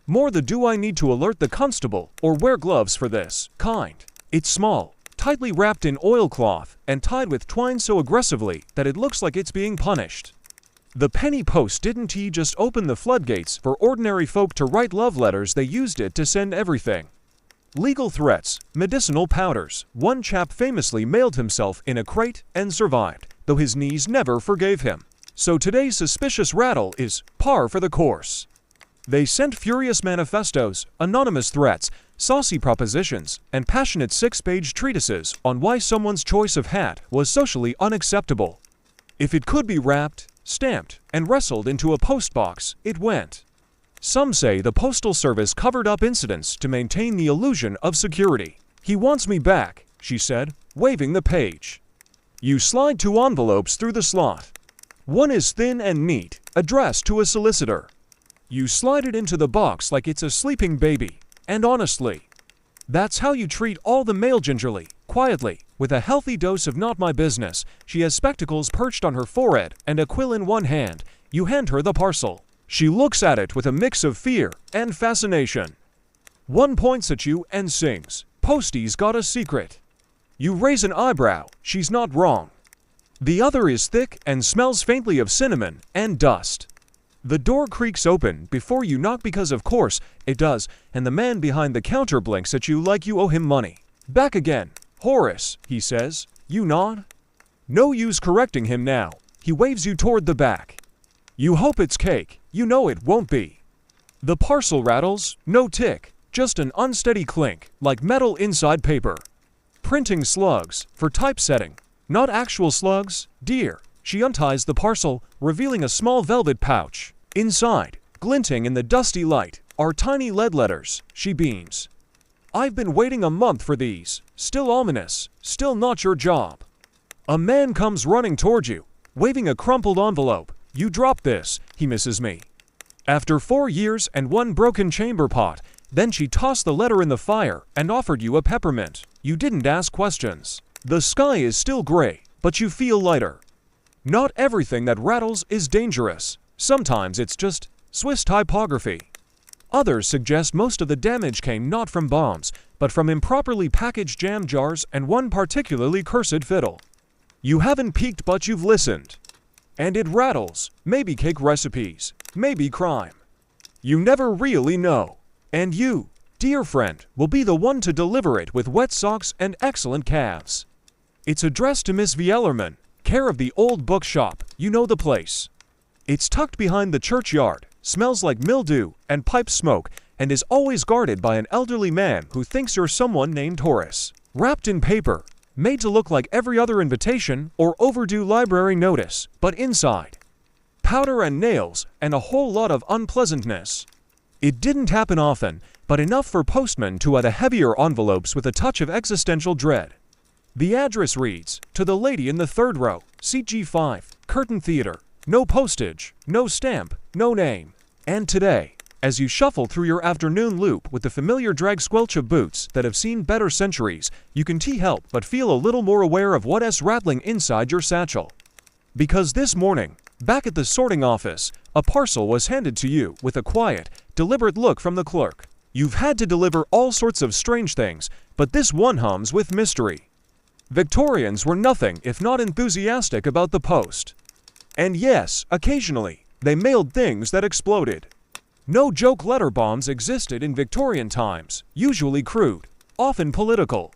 More the do I need to alert the constable or wear gloves for this kind. It's small, tightly wrapped in oilcloth and tied with twine so aggressively that it looks like it's being punished. The penny post didn't just open the floodgates for ordinary folk to write love letters, they used it to send everything. Legal threats, medicinal powders. One chap famously mailed himself in a crate and survived, though his knees never forgave him. So today's suspicious rattle is par for the course. They sent furious manifestos, anonymous threats, saucy propositions, and passionate 6-page treatises on why someone's choice of hat was socially unacceptable. If it could be wrapped, stamped, and wrestled into a postbox, it went. Some say the Postal Service covered up incidents to maintain the illusion of security. He wants me back, she said, waving the page. You slide 2 envelopes through the slot. One is thin and neat, addressed to a solicitor. You slide it into the box like it's a sleeping baby, and honestly, that's how you treat all the mail gingerly, quietly, with a healthy dose of not my business. She has spectacles perched on her forehead and a quill in one hand. You hand her the parcel. She looks at it with a mix of fear and fascination. One points at you and sings, "Posty's got a secret." You raise an eyebrow, she's not wrong. The other is thick and smells faintly of cinnamon and dust. The door creaks open before you knock because of course it does, and the man behind the counter blinks at you like you owe him money. Back again. Horace, he says. You nod? No use correcting him now. He waves you toward the back. You hope it's cake. You know it won't be. The parcel rattles, no tick, just an unsteady clink, like metal inside paper. Printing slugs, for typesetting. Not actual slugs, dear. She unties the parcel, revealing a small velvet pouch. Inside, glinting in the dusty light, are tiny lead letters. She beams. I've been waiting a month for these. Still ominous. Still not your job. A man comes running toward you, waving a crumpled envelope. You drop this, he misses me. After 4 years and 1 broken chamber pot, then she tossed the letter in the fire and offered you a peppermint. You didn't ask questions. The sky is still gray, but you feel lighter. Not everything that rattles is dangerous. Sometimes it's just Swiss typography. Others suggest most of the damage came not from bombs, but from improperly packaged jam jars and one particularly cursed fiddle. You haven't peeked, but you've listened. And it rattles. Maybe cake recipes. Maybe crime. You never really know. And you, dear friend, will be the one to deliver it with wet socks and excellent calves. It's addressed to Miss Viellerman, care of the old bookshop. You know the place. It's tucked behind the churchyard, smells like mildew and pipe smoke, and is always guarded by an elderly man who thinks you're someone named Horace. Wrapped in paper, made to look like every other invitation or overdue library notice, but inside, powder and nails and a whole lot of unpleasantness. It didn't happen often, but enough for postmen to add the heavier envelopes with a touch of existential dread. The address reads, to the lady in the 3rd row, seat G5, Curtain Theater. No postage, no stamp, no name. And today, as you shuffle through your afternoon loop with the familiar drag squelch of boots that have seen better centuries, you can't help but feel a little more aware of what's rattling inside your satchel. Because this morning, back at the sorting office, a parcel was handed to you with a quiet, deliberate look from the clerk. You've had to deliver all sorts of strange things, but this one hums with mystery. Victorians were nothing if not enthusiastic about the post. And yes, occasionally, they mailed things that exploded. No joke letter bombs existed in Victorian times, usually crude, often political.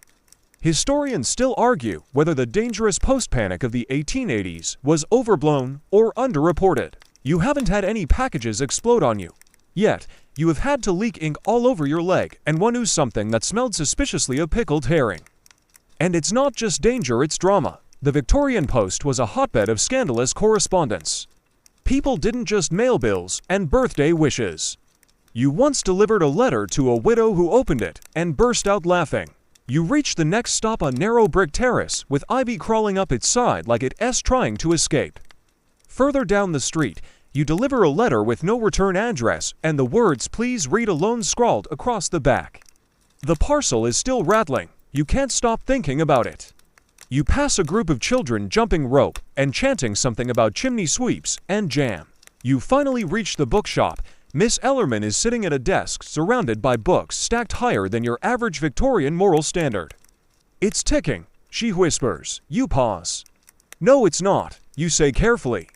Historians still argue whether the dangerous post-panic of the 1880s was overblown or underreported. You haven't had any packages explode on you. Yet, you have had to leak ink all over your leg and one ooze something that smelled suspiciously of pickled herring. And it's not just danger, it's drama. The Victorian Post was a hotbed of scandalous correspondence. People didn't just mail bills and birthday wishes. You once delivered a letter to a widow who opened it and burst out laughing. You reached the next stop, a narrow brick terrace with ivy crawling up its side like it's trying to escape. Further down the street, you deliver a letter with no return address and the words "Please read alone" scrawled across the back. The parcel is still rattling. You can't stop thinking about it. You pass a group of children jumping rope and chanting something about chimney sweeps and jam. You finally reach the bookshop. Miss Ellerman is sitting at a desk surrounded by books stacked higher than your average Victorian moral standard. "It's ticking," she whispers. You pause. "No, it's not," you say carefully.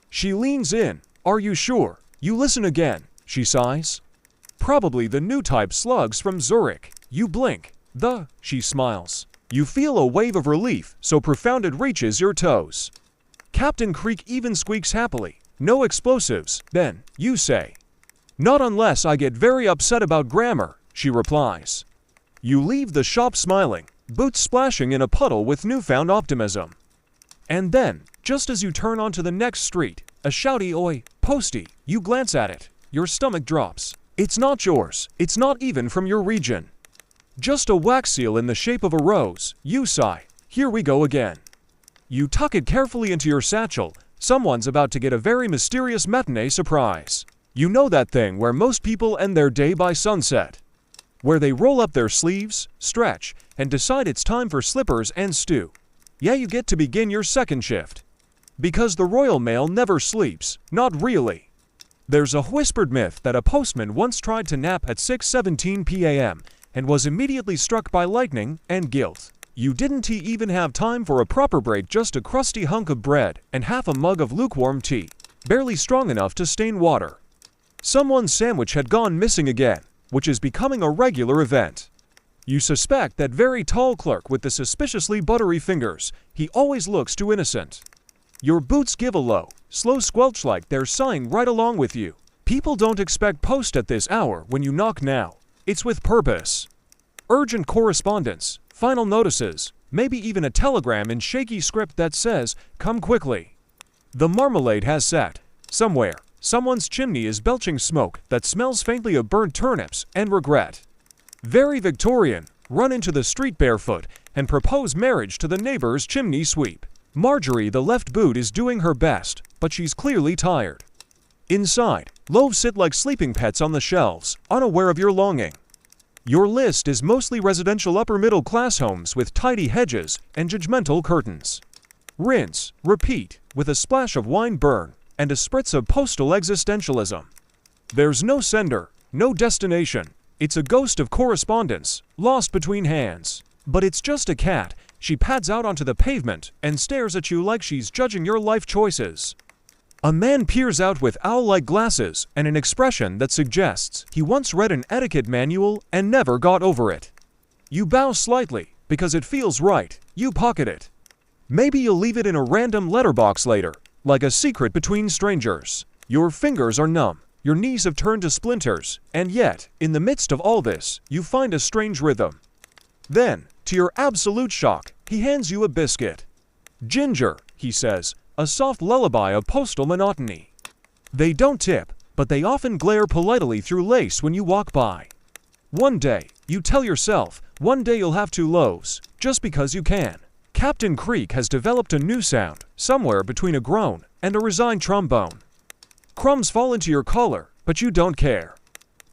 She leans in. "Are you sure?" You listen again. She sighs. "Probably the new type slugs from Zurich." You blink. She smiles. You feel a wave of relief so profound it reaches your toes. Captain Creek even squeaks happily. "No explosives, then," you say. "Not unless I get very upset about grammar," she replies. You leave the shop smiling, boots splashing in a puddle with newfound optimism. And then, just as you turn onto the next street, a shouty "Oi, postie," you glance at it. Your stomach drops. It's not yours. It's not even from your region. Just a wax seal in the shape of a rose. You sigh. Here we go again. You tuck it carefully into your satchel. Someone's about to get a very mysterious matinee surprise. You know that thing where most people end their day by sunset. Where they roll up their sleeves, stretch, and decide it's time for slippers and stew. Yeah, you get to begin your second shift. Because the Royal Mail never sleeps. Not really. There's a whispered myth that a postman once tried to nap at 6:17 p.m. and was immediately struck by lightning and guilt. You didn't even have time for a proper break, just a crusty hunk of bread and half a mug of lukewarm tea, barely strong enough to stain water. Someone's sandwich had gone missing again, which is becoming a regular event. You suspect that very tall clerk with the suspiciously buttery fingers. He always looks too innocent. Your boots give a low, slow squelch like they're sighing right along with you. People don't expect post at this hour when you knock now. It's with purpose. Urgent correspondence, final notices, maybe even a telegram in shaky script that says, "Come quickly." The marmalade has set. Somewhere, someone's chimney is belching smoke that smells faintly of burnt turnips and regret. Very Victorian, run into the street barefoot and propose marriage to the neighbor's chimney sweep. Marjorie, the left boot, is doing her best, but she's clearly tired. Inside, loaves sit like sleeping pets on the shelves, unaware of your longing. Your list is mostly residential upper-middle-class homes with tidy hedges and judgmental curtains. Rinse, repeat, with a splash of wine burn and a spritz of postal existentialism. There's no sender, no destination. It's a ghost of correspondence, lost between hands. But it's just a cat. She pads out onto the pavement and stares at you like she's judging your life choices. A man peers out with owl-like glasses and an expression that suggests he once read an etiquette manual and never got over it. You bow slightly, because it feels right. You pocket it. Maybe you'll leave it in a random letterbox later, like a secret between strangers. Your fingers are numb, your knees have turned to splinters, and yet, in the midst of all this, you find a strange rhythm. Then, to your absolute shock, he hands you a biscuit. "Ginger," he says, a soft lullaby of postal monotony. They don't tip, but they often glare politely through lace when you walk by. One day, you tell yourself, one day you'll have 2 loaves, just because you can. Captain Creek has developed a new sound, somewhere between a groan and a resigned trombone. Crumbs fall into your collar, but you don't care.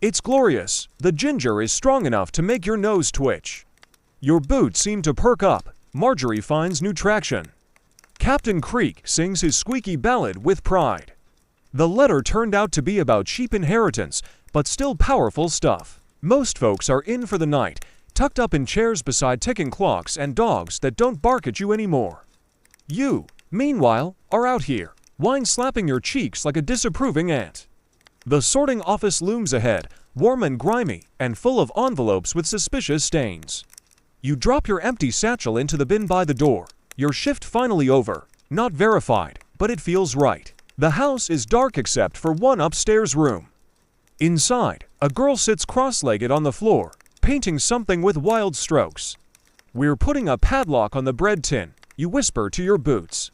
It's glorious. The ginger is strong enough to make your nose twitch. Your boots seem to perk up. Marjorie finds new traction. Captain Creek sings his squeaky ballad with pride. The letter turned out to be about cheap inheritance, but still powerful stuff. Most folks are in for the night, tucked up in chairs beside ticking clocks and dogs that don't bark at you anymore. You, meanwhile, are out here, wine slapping your cheeks like a disapproving aunt. The sorting office looms ahead, warm and grimy, and full of envelopes with suspicious stains. You drop your empty satchel into the bin by the door. Your shift finally over. Not verified, but it feels right. The house is dark except for one upstairs room. Inside, a girl sits cross-legged on the floor, painting something with wild strokes. "We're putting a padlock on the bread tin," you whisper to your boots.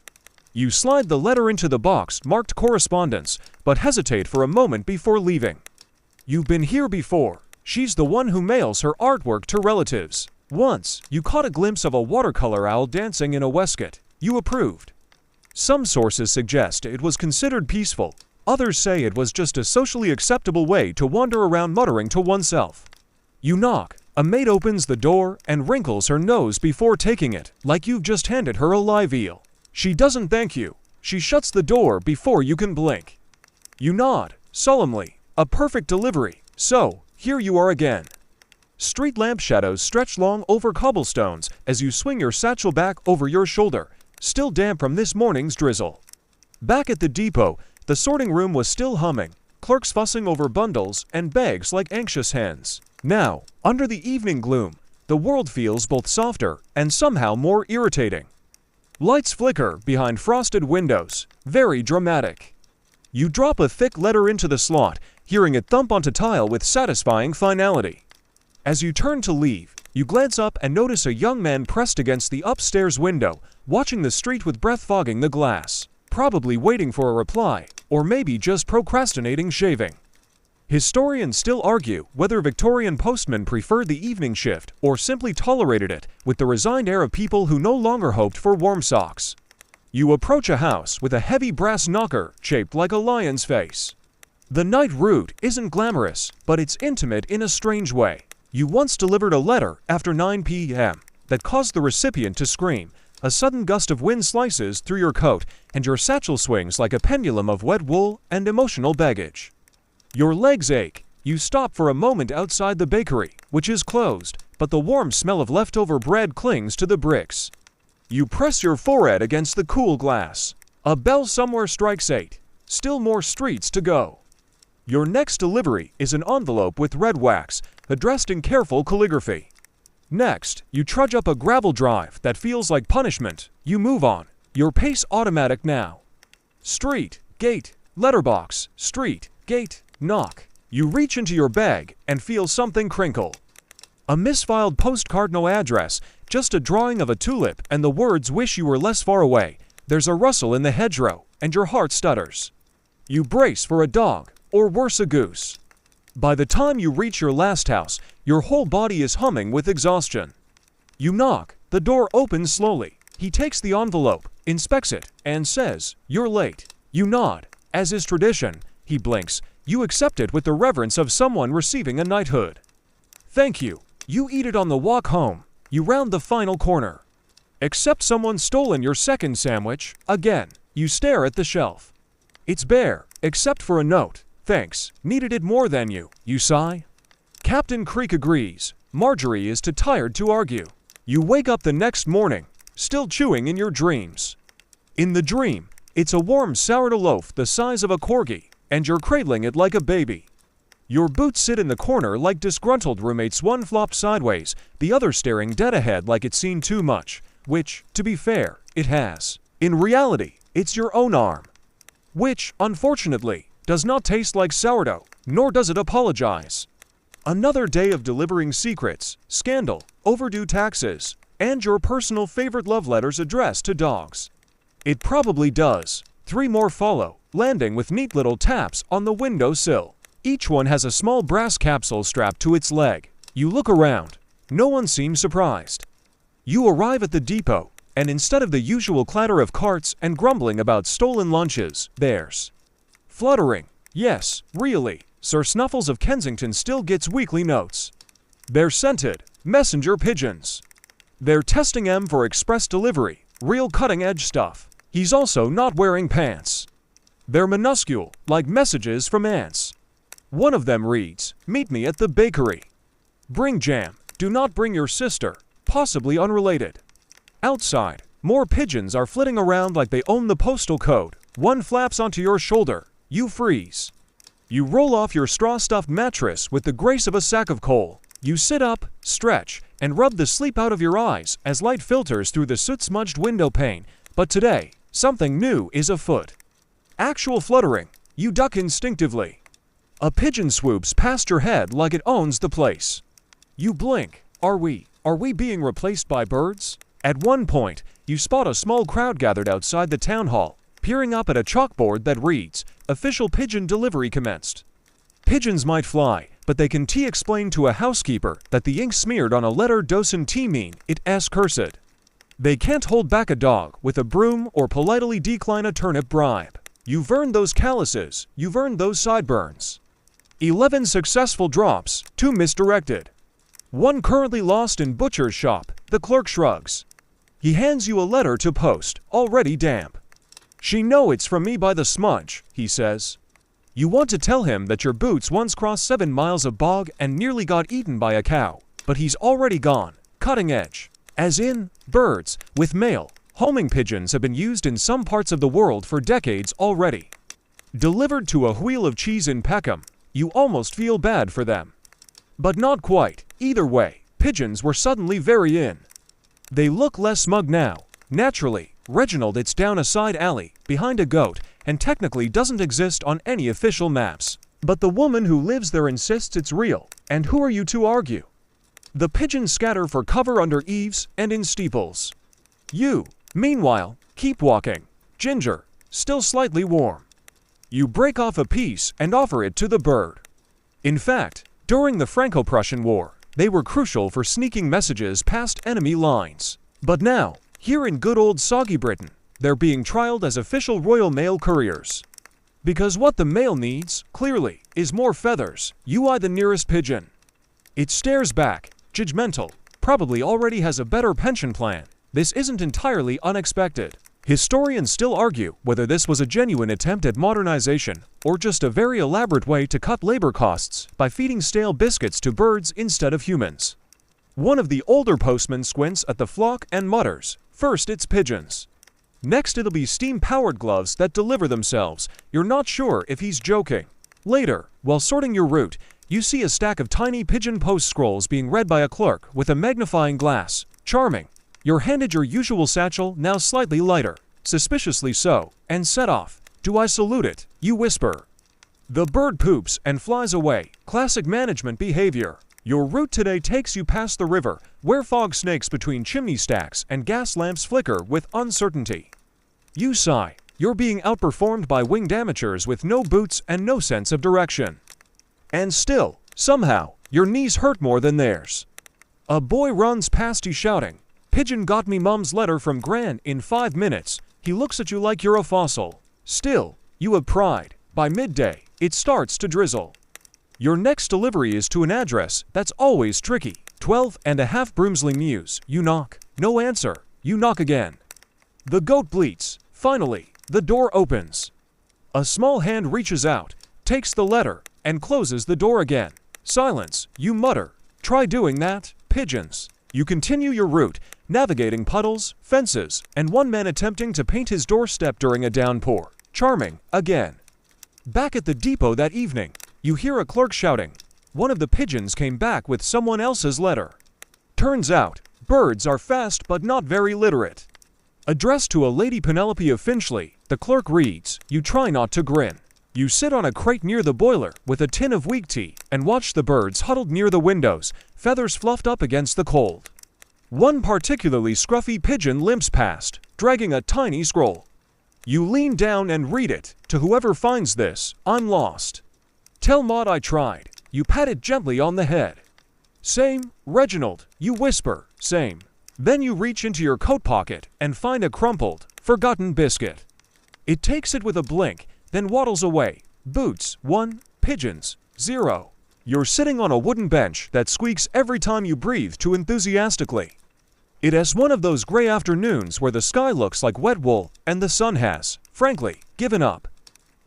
You slide the letter into the box marked correspondence, but hesitate for a moment before leaving. You've been here before. She's the one who mails her artwork to relatives. Once, you caught a glimpse of a watercolor owl dancing in a waistcoat. You approved. Some sources suggest it was considered peaceful. Others say it was just a socially acceptable way to wander around muttering to oneself. You knock. A maid opens the door and wrinkles her nose before taking it, like you've just handed her a live eel. She doesn't thank you. She shuts the door before you can blink. You nod, solemnly. A perfect delivery. So, here you are again. Street lamp shadows stretch long over cobblestones as you swing your satchel back over your shoulder, still damp from this morning's drizzle. Back at the depot, the sorting room was still humming, clerks fussing over bundles and bags like anxious hens. Now, under the evening gloom, the world feels both softer and somehow more irritating. Lights flicker behind frosted windows, very dramatic. You drop a thick letter into the slot, hearing it thump onto tile with satisfying finality. As you turn to leave, you glance up and notice a young man pressed against the upstairs window, watching the street with breath fogging the glass, probably waiting for a reply, or maybe just procrastinating shaving. Historians still argue whether Victorian postmen preferred the evening shift or simply tolerated it with the resigned air of people who no longer hoped for warm socks. You approach a house with a heavy brass knocker shaped like a lion's face. The night route isn't glamorous, but it's intimate in a strange way. You once delivered a letter after 9 p.m. that caused the recipient to scream. A sudden gust of wind slices through your coat, and your satchel swings like a pendulum of wet wool and emotional baggage. Your legs ache. You stop for a moment outside the bakery, which is closed, but the warm smell of leftover bread clings to the bricks. You press your forehead against the cool glass. A bell somewhere strikes 8. Still more streets to go. Your next delivery is an envelope with red wax, addressed in careful calligraphy. Next, you trudge up a gravel drive that feels like punishment. You move on. Your pace automatic now. Street, gate, letterbox, street, gate, knock. You reach into your bag and feel something crinkle. A misfiled postcard, no address, just a drawing of a tulip and the words "wish you were less far away." There's a rustle in the hedgerow, and your heart stutters. You brace for a dog, or worse, a goose. By the time you reach your last house, your whole body is humming with exhaustion. You knock. The door opens slowly. He takes the envelope, inspects it, and says, "You're late." You nod. As is tradition, he blinks. You accept it with the reverence of someone receiving a knighthood. Thank you. You eat it on the walk home. You round the final corner. Except someone's stolen your second sandwich. Again, you stare at the shelf. It's bare, except for a note. Thanks. Needed it more than you. You sigh. Captain Creek agrees. Marjorie is too tired to argue. You wake up the next morning, still chewing in your dreams. In the dream, it's a warm sourdough loaf the size of a corgi, and you're cradling it like a baby. Your boots sit in the corner like disgruntled roommates, one flopped sideways, the other staring dead ahead like it's seen too much, which, to be fair, it has. In reality, it's your own arm. Which, unfortunately, does not taste like sourdough, nor does it apologize. Another day of delivering secrets, scandal, overdue taxes, and your personal favorite love letters addressed to dogs. It probably does. 3 more follow, landing with neat little taps on the window sill. Each one has a small brass capsule strapped to its leg. You look around. No one seems surprised. You arrive at the depot, and instead of the usual clatter of carts and grumbling about stolen lunches, there's fluttering. Yes, really. Sir Snuffles of Kensington still gets weekly notes. They're scented, messenger pigeons. They're testing M for express delivery, real cutting-edge stuff. He's also not wearing pants. They're minuscule, like messages from ants. One of them reads, "Meet me at the bakery. Bring jam. Do not bring your sister." Possibly unrelated. Outside, more pigeons are flitting around like they own the postal code. One flaps onto your shoulder. You freeze. You roll off your straw-stuffed mattress with the grace of a sack of coal. You sit up, stretch, and rub the sleep out of your eyes as light filters through the soot-smudged window pane. But today, something new is afoot. Actual fluttering. You duck instinctively. A pigeon swoops past your head like it owns the place. You blink. Are we being replaced by birds? At one point, you spot a small crowd gathered outside the town hall, peering up at a chalkboard that reads, "Official pigeon delivery commenced." Pigeons might fly, but they can explain to a housekeeper that the ink smeared on a letter doesn't mean it cursed. They can't hold back a dog with a broom or politely decline a turnip bribe. You've earned those calluses, you've earned those sideburns. 11 successful drops, 2 misdirected. 1 currently lost in butcher's shop, the clerk shrugs. He hands you a letter to post, already damp. She know it's from me by the smudge, he says. You want to tell him that your boots once crossed 7 miles of bog and nearly got eaten by a cow, but he's already gone, cutting edge. As in, birds, with male, homing pigeons have been used in some parts of the world for decades already. Delivered to a wheel of cheese in Peckham, you almost feel bad for them. But not quite. Either way, pigeons were suddenly very in. They look less smug now. Naturally, Reginald it's down a side alley, behind a goat, and technically doesn't exist on any official maps. But the woman who lives there insists it's real, and who are you to argue? The pigeons scatter for cover under eaves and in steeples. You, meanwhile, keep walking. Ginger, still slightly warm. You break off a piece and offer it to the bird. In fact, during the Franco-Prussian War, they were crucial for sneaking messages past enemy lines. But now, here in good old soggy Britain, they're being trialed as official Royal Mail couriers. Because what the mail needs, clearly, is more feathers. You eye the nearest pigeon. It stares back, judgmental, probably already has a better pension plan. This isn't entirely unexpected. Historians still argue whether this was a genuine attempt at modernization or just a very elaborate way to cut labor costs by feeding stale biscuits to birds instead of humans. One of the older postmen squints at the flock and mutters, "First it's pigeons. Next it'll be steam-powered gloves that deliver themselves." You're not sure if he's joking. Later, while sorting your route, you see a stack of tiny pigeon post scrolls being read by a clerk with a magnifying glass. Charming. You're handed your usual satchel, now slightly lighter, suspiciously so, and set off. "Do I salute it?" you whisper. The bird poops and flies away. Classic management behavior. Your route today takes you past the river, where fog snakes between chimney stacks and gas lamps flicker with uncertainty. You sigh. You're being outperformed by winged amateurs with no boots and no sense of direction. And still, somehow, your knees hurt more than theirs. A boy runs past you shouting, "Pigeon got me mum's letter from Gran in 5 minutes. He looks at you like you're a fossil. Still, you have pride. By midday, it starts to drizzle. Your next delivery is to an address that's always tricky. 12.5 Broomsley Mews. You knock. No answer. You knock again. The goat bleats. Finally, the door opens. A small hand reaches out, takes the letter, and closes the door again. Silence. You mutter. "Try doing that, pigeons." You continue your route, navigating puddles, fences, and one man attempting to paint his doorstep during a downpour. Charming, again. Back at the depot that evening, you hear a clerk shouting. One of the pigeons came back with someone else's letter. Turns out, birds are fast but not very literate. Addressed to a Lady Penelope of Finchley, the clerk reads. You try not to grin. You sit on a crate near the boiler with a tin of weak tea and watch the birds huddled near the windows, feathers fluffed up against the cold. One particularly scruffy pigeon limps past, dragging a tiny scroll. You lean down and read it. To whoever finds this, I'm lost. Tell Maud I tried. You pat it gently on the head. Same, Reginald, you whisper, same. Then you reach into your coat pocket and find a crumpled, forgotten biscuit. It takes it with a blink, then waddles away. Boots, 1, pigeons, 0. You're sitting on a wooden bench that squeaks every time you breathe too enthusiastically. It is one of those gray afternoons where the sky looks like wet wool and the sun has, frankly, given up.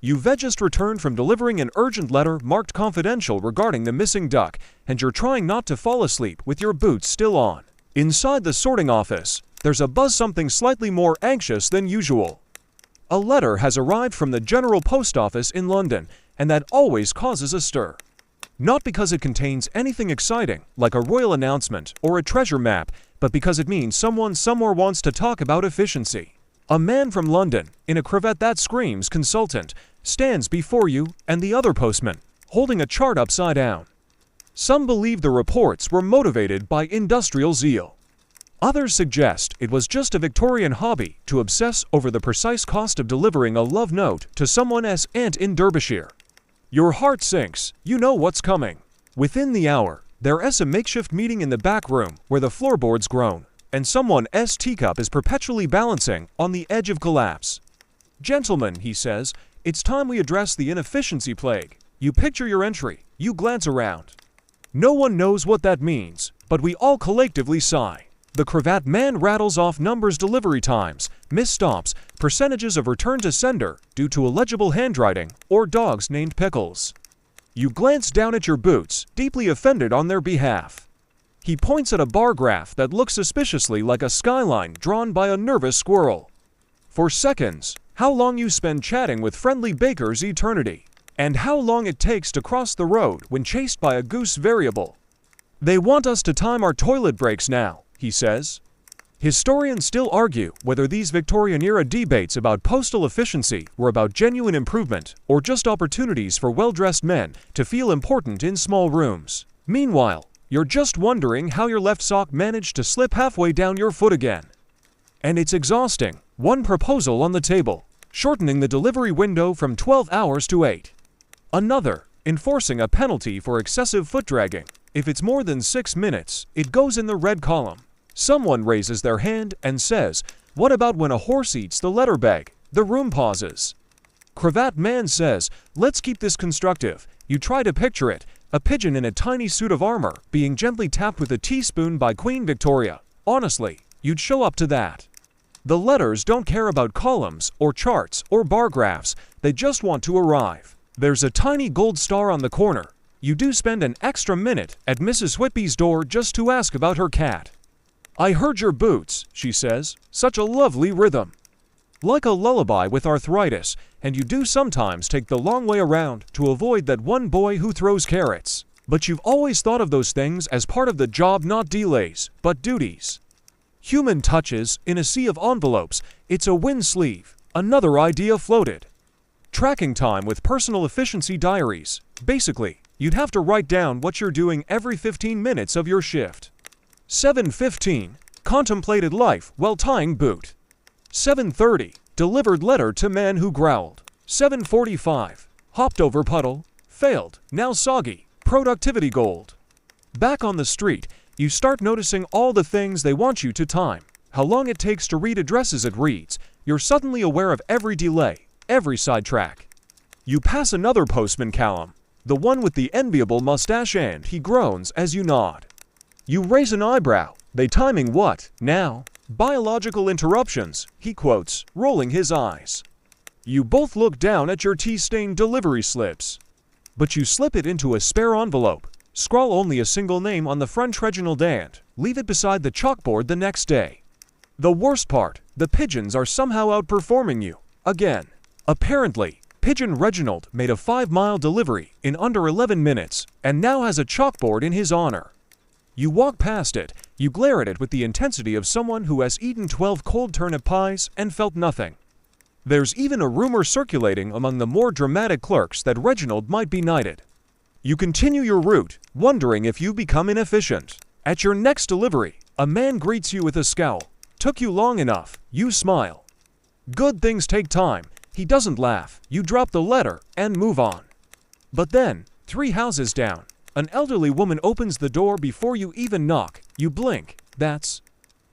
You've just returned from delivering an urgent letter marked confidential regarding the missing duck, and you're trying not to fall asleep with your boots still on. Inside the sorting office, there's a buzz something slightly more anxious than usual. A letter has arrived from the General Post Office in London, and that always causes a stir. Not because it contains anything exciting, like a royal announcement or a treasure map, but because it means someone somewhere wants to talk about efficiency. A man from London, in a cravat that screams consultant, stands before you and the other postman, holding a chart upside down. Some believe the reports were motivated by industrial zeal. Others suggest it was just a Victorian hobby to obsess over the precise cost of delivering a love note to someone's aunt in Derbyshire. Your heart sinks. You know what's coming. Within the hour, there is a makeshift meeting in the back room where the floorboards groan. and someone's teacup is perpetually balancing on the edge of collapse. "Gentlemen," he says, "it's time we address the inefficiency plague." You picture your entry. You glance around. No one knows what that means, but we all collectively sigh. The cravat man rattles off numbers, delivery times, missed stops, percentages of return to sender due to illegible handwriting or dogs named Pickles. You glance down at your boots, deeply offended on their behalf. He points at a bar graph that looks suspiciously like a skyline drawn by a nervous squirrel. For seconds, how long you spend chatting with friendly bakers eternity, and how long it takes to cross the road when chased by a goose variable. "They want us to time our toilet breaks now," he says. Historians still argue whether these Victorian-era debates about postal efficiency were about genuine improvement or just opportunities for well-dressed men to feel important in small rooms. Meanwhile, you're just wondering how your left sock managed to slip halfway down your foot again. And it's exhausting. One proposal on the table, shortening the delivery window from 12 hours to 8. Another, enforcing a penalty for excessive foot dragging. If it's more than 6 minutes, it goes in the red column. Someone raises their hand and says, "What about when a horse eats the letter bag?" The room pauses. Cravat man says, "Let's keep this constructive." You try to picture it, a pigeon in a tiny suit of armor being gently tapped with a teaspoon by Queen Victoria. Honestly, you'd show up to that. The letters don't care about columns or charts or bar graphs, they just want to arrive. There's a tiny gold star on the corner. You do spend an extra minute at Mrs. Whitby's door just to ask about her cat. "I heard your boots," she says. "Such a lovely rhythm." Like a lullaby with arthritis, and you do sometimes take the long way around to avoid that one boy who throws carrots. But you've always thought of those things as part of the job, not delays, but duties. Human touches in a sea of envelopes. It's a wind sleeve. Another idea floated. Tracking time with personal efficiency diaries. Basically, you'd have to write down what you're doing every 15 minutes of your shift. 7:15. Contemplated life while tying boot. 7:30. Delivered letter to man who growled. 7:45. Hopped over puddle. Failed. Now soggy. Productivity gold. Back on the street, you start noticing all the things they want you to time. How long it takes to read addresses it reads. You're suddenly aware of every delay, every sidetrack. You pass another postman, Callum, the one with the enviable mustache, and he groans as you nod. You raise an eyebrow. They timing what, now? "Biological interruptions," he quotes, rolling his eyes. You both look down at your tea-stained delivery slips. But you slip it into a spare envelope. Scrawl only a single name on the front, Reginald, and leave it beside the chalkboard the next day. The worst part, the pigeons are somehow outperforming you. Again. Apparently, Pigeon Reginald made a 5-mile delivery in under 11 minutes and now has a chalkboard in his honor. You walk past it, you glare at it with the intensity of someone who has eaten 12 cold turnip pies and felt nothing. There's even a rumor circulating among the more dramatic clerks that Reginald might be knighted. You continue your route, wondering if you've become inefficient. At your next delivery, a man greets you with a scowl. Took you long enough, you smile. Good things take time. He doesn't laugh. You drop the letter and move on. But then, 3 houses down, an elderly woman opens the door before you even knock. You blink. That's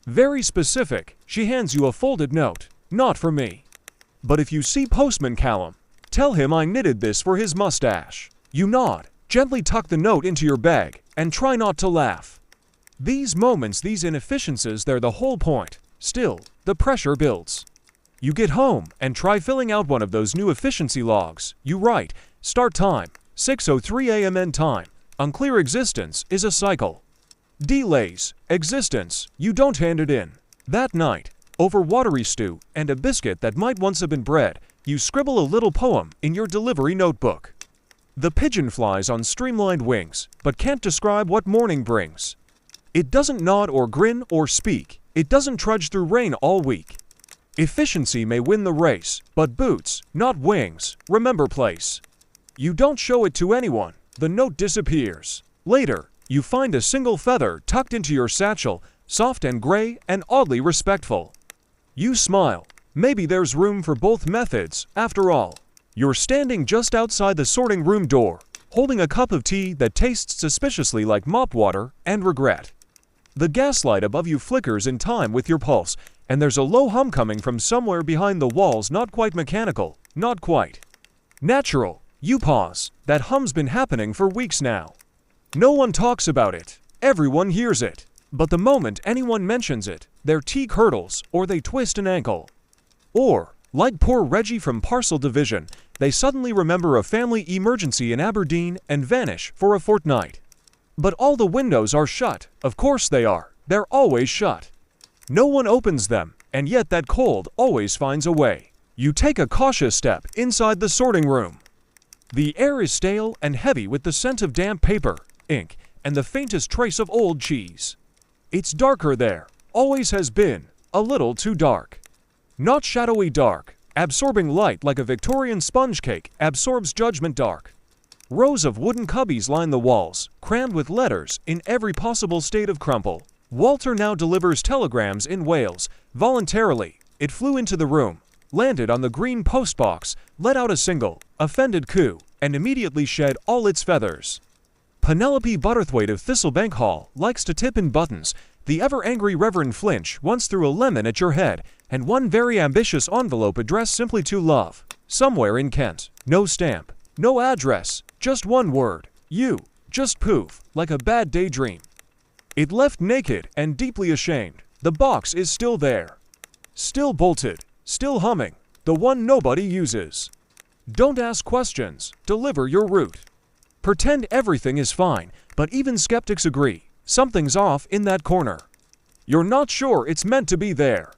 very specific. She hands you a folded note. "Not for me." But if you see Postman Callum, tell him I knitted this for his mustache. You nod, gently tuck the note into your bag, and try not to laugh. These moments, these inefficiencies, they're the whole point. Still, the pressure builds. You get home and try filling out one of those new efficiency logs. You write, start time, 6:03 a.m. end time. Unclear existence is a cycle. Delays, existence, you don't hand it in. That night, over watery stew and a biscuit that might once have been bread, you scribble a little poem in your delivery notebook. The pigeon flies on streamlined wings, but can't describe what morning brings. It doesn't nod or grin or speak. It doesn't trudge through rain all week. Efficiency may win the race, but boots, not wings, remember place. You don't show it to anyone. The note disappears. Later, you find a single feather tucked into your satchel, soft and gray and oddly respectful. You smile. Maybe there's room for both methods, after all. You're standing just outside the sorting room door, holding a cup of tea that tastes suspiciously like mop water, and regret. The gaslight above you flickers in time with your pulse, and there's a low hum coming from somewhere behind the walls, not quite mechanical, not quite natural. You pause. That hum's been happening for weeks now. No one talks about it. Everyone hears it. But the moment anyone mentions it, their tea curdles, or they twist an ankle. Or, like poor Reggie from Parcel Division, they suddenly remember a family emergency in Aberdeen and vanish for a fortnight. But all the windows are shut. Of course they are. They're always shut. No one opens them, and yet that cold always finds a way. You take a cautious step inside the sorting room. The air is stale and heavy with the scent of damp paper, ink, and the faintest trace of old cheese. It's darker there, always has been, a little too dark. Not shadowy dark, absorbing light like a Victorian sponge cake absorbs judgment dark. Rows of wooden cubbies line the walls, crammed with letters in every possible state of crumple. Walter now delivers telegrams in Wales. Voluntarily, it flew into the room, landed on the green postbox, let out a single, offended coo, and immediately shed all its feathers. Penelope Butterthwaite of Thistlebank Hall likes to tip in buttons. The ever-angry Reverend Flinch once threw a lemon at your head, and one very ambitious envelope addressed simply to Love. Somewhere in Kent. No stamp. No address. Just one word. You. Just poof. Like a bad daydream. It left naked and deeply ashamed. The box is still there. Still bolted. Still humming. The one nobody uses. Don't ask questions. Deliver your route. Pretend everything is fine, but even skeptics agree. Something's off in that corner. You're not sure it's meant to be there.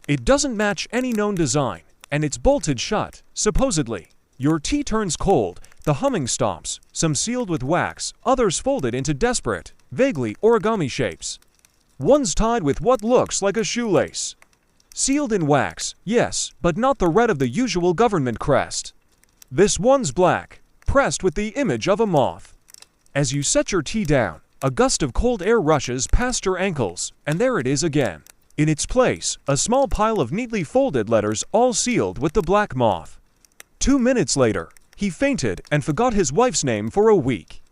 It doesn't match any known design, and it's bolted shut, supposedly. Your tea turns cold, the humming stops, some sealed with wax, others folded into desperate, vaguely origami shapes. One's tied with what looks like a shoelace. Sealed in wax, yes, but not the red of the usual government crest. This one's black, pressed with the image of a moth. As you set your tea down, a gust of cold air rushes past your ankles, and there it is again. In its place, a small pile of neatly folded letters all sealed with the black moth. 2 minutes later, he fainted and forgot his wife's name for a week.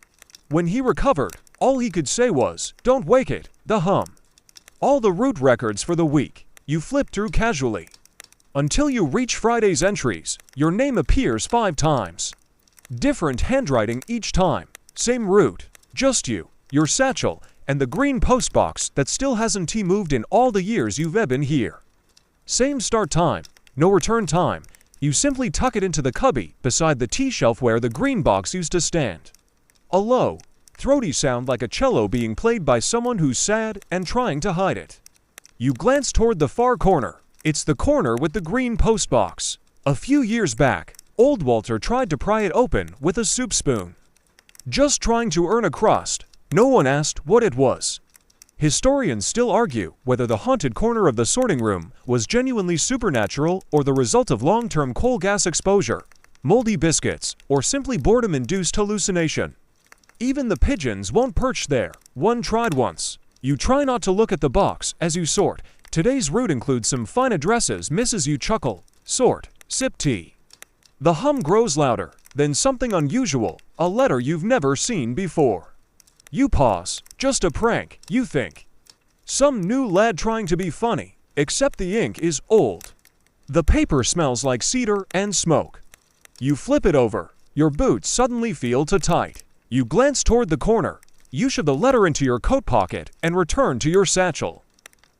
When he recovered, all he could say was, "Don't wake it," the hum. All the route records for the week, you flip through casually. Until you reach Friday's entries, your name appears 5 times. Different handwriting each time, same route, just you, your satchel, and the green postbox that still hasn't moved in all the years you've been here. Same start time, no return time, you simply tuck it into the cubby beside the tea shelf where the green box used to stand. A low, throaty sound like a cello being played by someone who's sad and trying to hide it. You glance toward the far corner, it's the corner with the green postbox. A few years back, old Walter tried to pry it open with a soup spoon. Just trying to earn a crust. No one asked what it was. Historians still argue whether the haunted corner of the sorting room was genuinely supernatural or the result of long-term coal gas exposure, moldy biscuits, or simply boredom-induced hallucination. Even the pigeons won't perch there. One tried once. You try not to look at the box as you sort. Today's route includes some fine addresses. Mrs. You chuckle. Sort. Sip tea. The hum grows louder, then something unusual, a letter you've never seen before. You pause. Just a prank, you think. Some new lad trying to be funny, except the ink is old. The paper smells like cedar and smoke. You flip it over. Your boots suddenly feel too tight. You glance toward the corner. You shove the letter into your coat pocket and return to your satchel.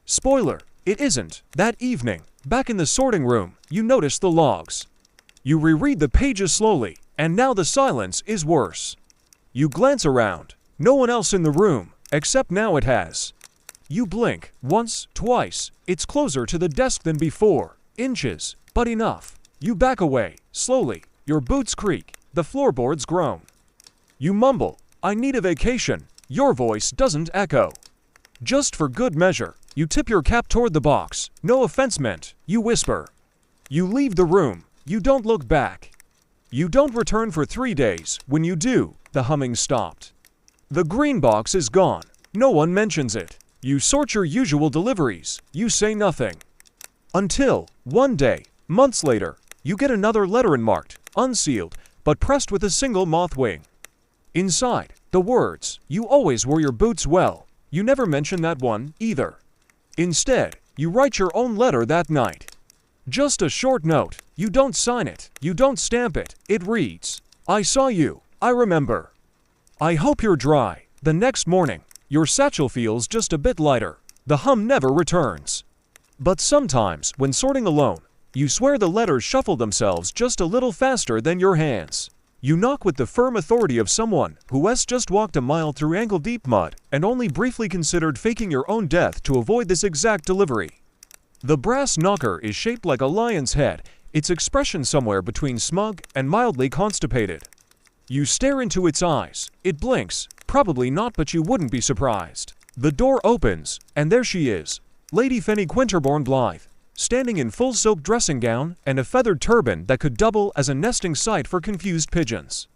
Spoiler, it isn't. That evening, back in the sorting room, you notice the logs. You reread the pages slowly, and now the silence is worse. You glance around. No one else in the room, except now it has. You blink, once, twice. It's closer to the desk than before. Inches, but enough. You back away, slowly. Your boots creak. The floorboards groan. You mumble, "I need a vacation." Your voice doesn't echo. Just for good measure, you tip your cap toward the box. No offense meant, you whisper. You leave the room. You don't look back. You don't return for 3 days. When you do, the humming stopped. The green box is gone. No one mentions it. You sort your usual deliveries. You say nothing. Until, one day, months later, you get another letter marked, unsealed, but pressed with a single moth wing. Inside, the words, "You always wore your boots well." you never mention that one, either. Instead, you write your own letter that night. Just a short note. You don't sign it. You don't stamp it. It reads, "I saw you. I remember. I hope you're dry." The next morning, your satchel feels just a bit lighter. The hum never returns. But sometimes, when sorting alone, you swear the letters shuffle themselves just a little faster than your hands. You knock with the firm authority of someone who has just walked a mile through ankle-deep mud and only briefly considered faking your own death to avoid this exact delivery. The brass knocker is shaped like a lion's head, its expression somewhere between smug and mildly constipated. You stare into its eyes. It blinks. Probably not, but you wouldn't be surprised. The door opens, and there she is, Lady Fanny Quinterborn Blythe, standing in full silk dressing gown and a feathered turban that could double as a nesting site for confused pigeons.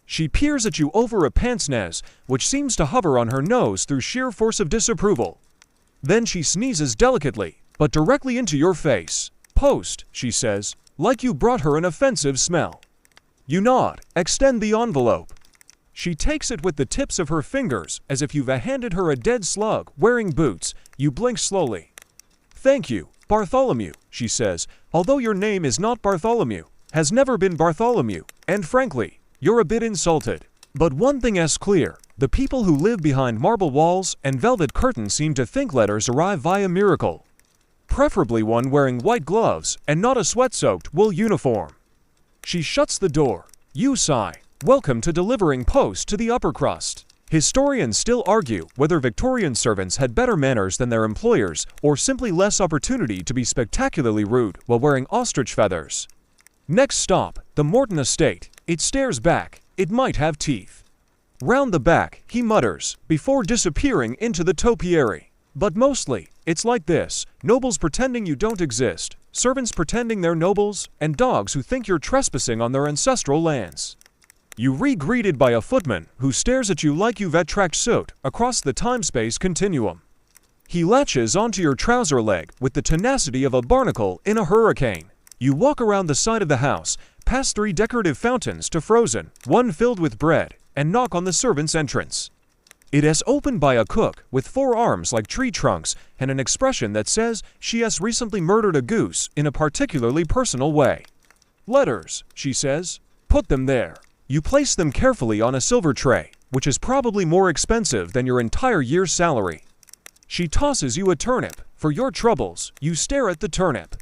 She peers at you over a pince-nez, which seems to hover on her nose through sheer force of disapproval. Then she sneezes delicately, but directly into your face. "Post," she says, like you brought her an offensive smell. You nod, extend the envelope. She takes it with the tips of her fingers as if you've handed her a dead slug wearing boots. You blink slowly. "Thank you, Bartholomew," she says, "although your name is not Bartholomew, has never been Bartholomew, and frankly, you're a bit insulted. But one thing is clear, the people who live behind marble walls and velvet curtains seem to think letters arrive via miracle. Preferably one wearing white gloves and not a sweat-soaked wool uniform." She shuts the door. You sigh. Welcome to delivering post to the upper crust. Historians still argue whether Victorian servants had better manners than their employers or simply less opportunity to be spectacularly rude while wearing ostrich feathers. Next stop, the Morton estate. It stares back. It might have teeth. Round the back, he mutters, before disappearing into the topiary. But mostly, it's like this: nobles pretending you don't exist, servants pretending they're nobles, and dogs who think you're trespassing on their ancestral lands. You re-greeted by a footman who stares at you like you've attract soot across the time-space continuum. He latches onto your trouser leg with the tenacity of a barnacle in a hurricane. You walk around the side of the house, past 3 decorative fountains to frozen, one filled with bread, and knock on the servant's entrance. It is opened by a cook with 4 arms like tree trunks and an expression that says she has recently murdered a goose in a particularly personal way. "Letters," she says. "Put them there." You place them carefully on a silver tray, which is probably more expensive than your entire year's salary. She tosses you a turnip. For your troubles, you stare at the turnip.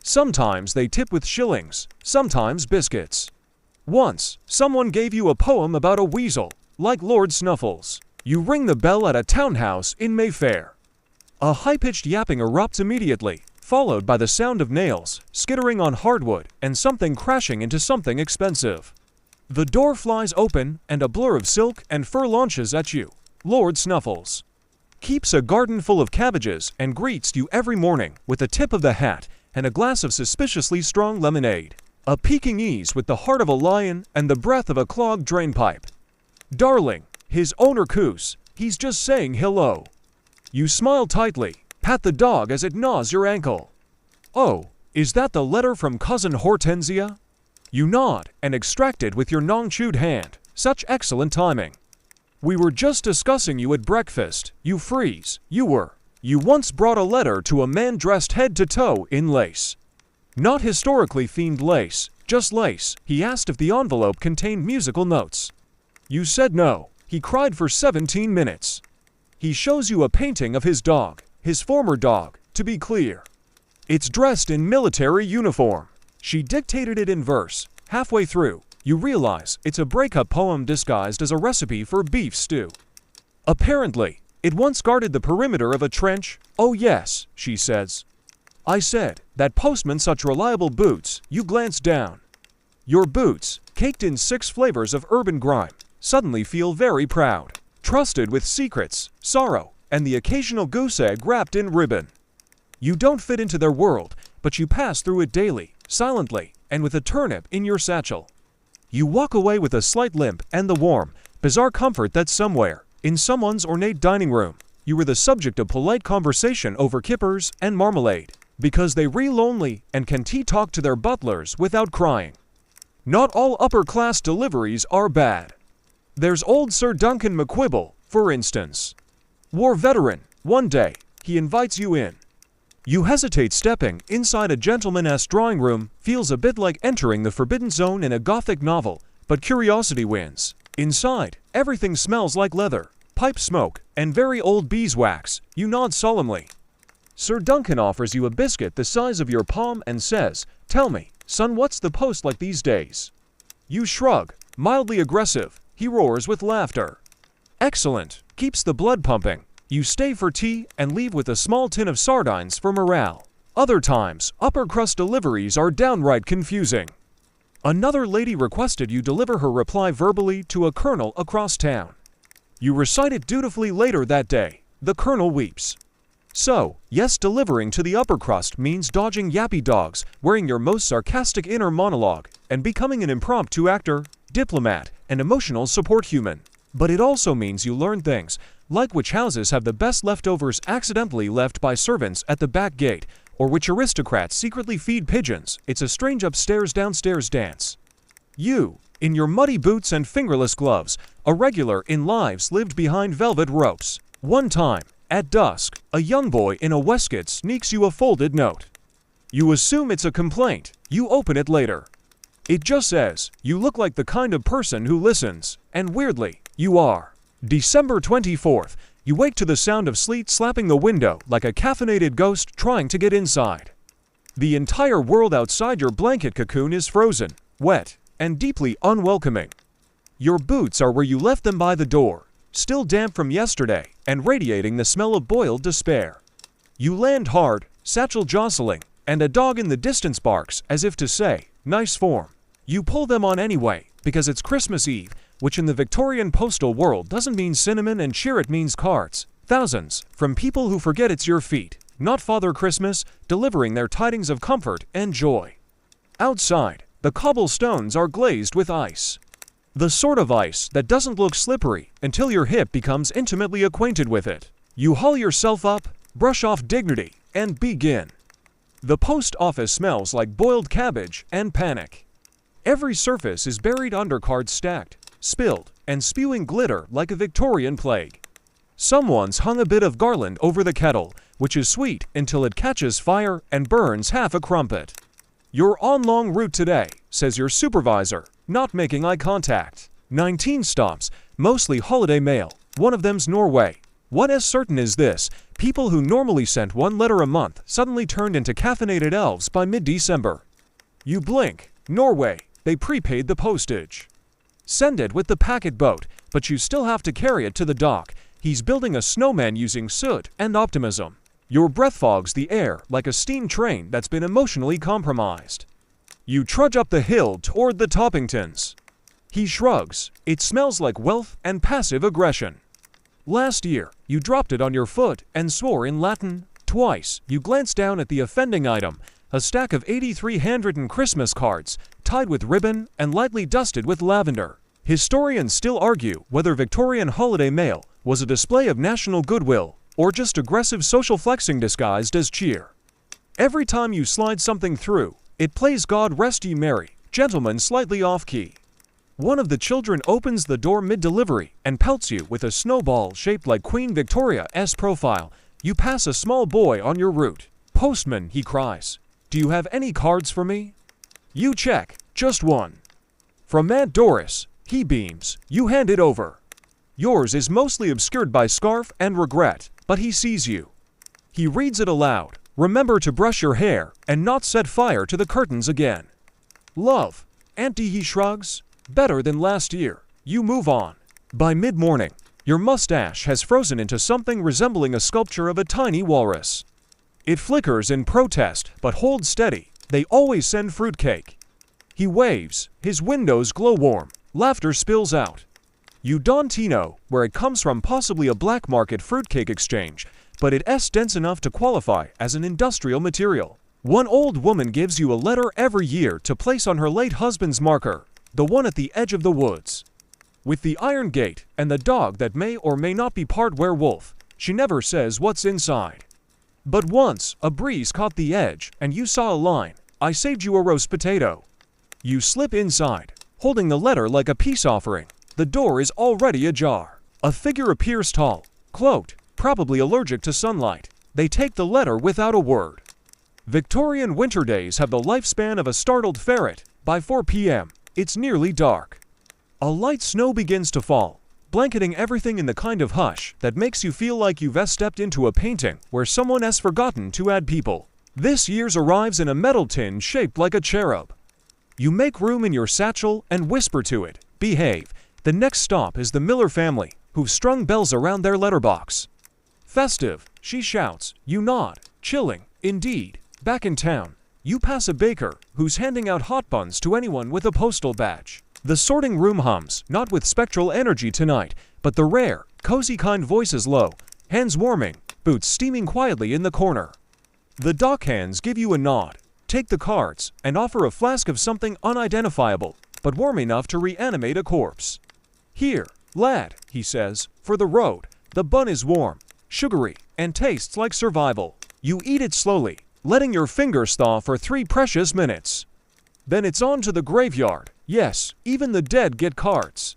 Sometimes they tip with shillings, sometimes biscuits. Once, someone gave you a poem about a weasel, like Lord Snuffles. You ring the bell at a townhouse in Mayfair. A high-pitched yapping erupts immediately, followed by the sound of nails skittering on hardwood and something crashing into something expensive. The door flies open and a blur of silk and fur launches at you. Lord Snuffles keeps a garden full of cabbages and greets you every morning with a tip of the hat and a glass of suspiciously strong lemonade. A Pekingese with the heart of a lion and the breath of a clogged drainpipe. Darling, his owner coos, he's just saying hello. You smile tightly, pat the dog as it gnaws your ankle. "Oh, is that the letter from Cousin Hortensia?" You nod and extract it with your non-chewed hand. Such excellent timing. "We were just discussing you at breakfast." You freeze. You once brought a letter to a man dressed head to toe in lace. Not historically themed lace, just lace. He asked if the envelope contained musical notes. You said no. He cried for 17 minutes. He shows you a painting of his dog, his former dog, to be clear. It's dressed in military uniform. She dictated it in verse. Halfway through, you realize it's a breakup poem disguised as a recipe for beef stew. Apparently, it once guarded the perimeter of a trench. "Oh yes," she says. "I said, that postman such reliable boots." You glance down. Your boots, caked in 6 flavors of urban grime, suddenly feel very proud. Trusted with secrets, sorrow, and the occasional goose egg wrapped in ribbon. You don't fit into their world, but you pass through it daily, silently, and with a turnip in your satchel. You walk away with a slight limp and the warm, bizarre comfort that somewhere, in someone's ornate dining room, you were the subject of polite conversation over kippers and marmalade, because they real lonely and can tea-talk to their butlers without crying. Not all upper-class deliveries are bad. There's old Sir Duncan McQuibble, for instance. War veteran. One day, he invites you in. You hesitate stepping inside a gentleman-esque drawing room, feels a bit like entering the forbidden zone in a gothic novel, but curiosity wins. Inside, everything smells like leather, pipe smoke, and very old beeswax. You nod solemnly. Sir Duncan offers you a biscuit the size of your palm and says, "Tell me, son, what's the post like these days?" You shrug, mildly aggressive. He roars with laughter. Excellent, keeps the blood pumping. You stay for tea and leave with a small tin of sardines for morale. Other times, upper crust deliveries are downright confusing. Another lady requested you deliver her reply verbally to a colonel across town. You recite it dutifully later that day. The colonel weeps. So, yes, delivering to the upper crust means dodging yappy dogs, wearing your most sarcastic inner monologue, and becoming an impromptu actor, diplomat, and emotional support human. But it also means you learn things, like which houses have the best leftovers accidentally left by servants at the back gate, or which aristocrats secretly feed pigeons. It's a strange upstairs-downstairs dance. You, in your muddy boots and fingerless gloves, a regular in lives lived behind velvet ropes. One time, at dusk, a young boy in a waistcoat sneaks you a folded note. You assume it's a complaint. You open it later. It just says, "You look like the kind of person who listens," and weirdly, you are. December 24th, you wake to the sound of sleet slapping the window like a caffeinated ghost trying to get inside. The entire world outside your blanket cocoon is frozen, wet, and deeply unwelcoming. Your boots are where you left them by the door, still damp from yesterday and radiating the smell of boiled despair. You land hard, satchel jostling, and a dog in the distance barks as if to say, "Nice form." You pull them on anyway, because it's Christmas Eve, which in the Victorian postal world doesn't mean cinnamon and cheer, it means cards. Thousands, from people who forget it's your feet, not Father Christmas, delivering their tidings of comfort and joy. Outside, the cobblestones are glazed with ice. The sort of ice that doesn't look slippery until your hip becomes intimately acquainted with it. You haul yourself up, brush off dignity, and begin. The post office smells like boiled cabbage and panic. Every surface is buried under cards stacked, spilled, and spewing glitter like a Victorian plague. Someone's hung a bit of garland over the kettle, which is sweet until it catches fire and burns half a crumpet. "You're on long route today," says your supervisor, not making eye contact. 19 stops, mostly holiday mail. One of them's Norway. What is certain is this: people who normally sent one letter a month suddenly turned into caffeinated elves by mid-December. You blink. Norway. They prepaid the postage. Send it with the packet boat, but you still have to carry it to the dock. He's building a snowman using soot and optimism. Your breath fogs the air like a steam train that's been emotionally compromised. You trudge up the hill toward the Toppingtons. He shrugs. It smells like wealth and passive aggression. Last year, you dropped it on your foot and swore in Latin. Twice, you glanced down at the offending item, a stack of 83 handwritten Christmas cards, tied with ribbon and lightly dusted with lavender. Historians still argue whether Victorian holiday mail was a display of national goodwill or just aggressive social flexing disguised as cheer. Every time you slide something through, it plays "God Rest Ye Merry," gentlemen slightly off-key. One of the children opens the door mid-delivery and pelts you with a snowball shaped like Queen Victoria's profile. You pass a small boy on your route. "Postman," he cries, "do you have any cards for me?" You check, just one. From Aunt Doris, he beams. You hand it over. Yours is mostly obscured by scarf and regret, but he sees you. He reads it aloud. "Remember to brush your hair and not set fire to the curtains again." "Love, Auntie," he shrugs. "Better than last year." You move on. By mid-morning, your mustache has frozen into something resembling a sculpture of a tiny walrus. It flickers in protest, but holds steady. They always send fruitcake. He waves. His windows glow warm. Laughter spills out. You don Tino, where it comes from, possibly a black market fruitcake exchange, but it's dense enough to qualify as an industrial material. One old woman gives you a letter every year to place on her late husband's marker, the one at the edge of the woods. With the iron gate and the dog that may or may not be part werewolf, she never says what's inside. But once, a breeze caught the edge, and you saw a line, "I saved you a roast potato." You slip inside, holding the letter like a peace offering. The door is already ajar. A figure appears tall, cloaked, probably allergic to sunlight. They take the letter without a word. Victorian winter days have the lifespan of a startled ferret. By 4 p.m., it's nearly dark. A light snow begins to fall, blanketing everything in the kind of hush that makes you feel like you've stepped into a painting where someone has forgotten to add people. This year's arrives in a metal tin shaped like a cherub. You make room in your satchel and whisper to it, "Behave." The next stop is the Miller family, who've strung bells around their letterbox. "Festive," she shouts. You nod. "Chilling, indeed." Back in town, you pass a baker who's handing out hot buns to anyone with a postal badge. The sorting room hums, not with spectral energy tonight, but the rare, cozy kind voices low, hands warming, boots steaming quietly in the corner. The dock hands give you a nod, take the cards, and offer a flask of something unidentifiable, but warm enough to reanimate a corpse. "Here, lad," he says, "for the road. The bun is warm, sugary, and tastes like survival." You eat it slowly, letting your fingers thaw for 3 precious minutes. Then it's on to the graveyard. Yes, even the dead get cards.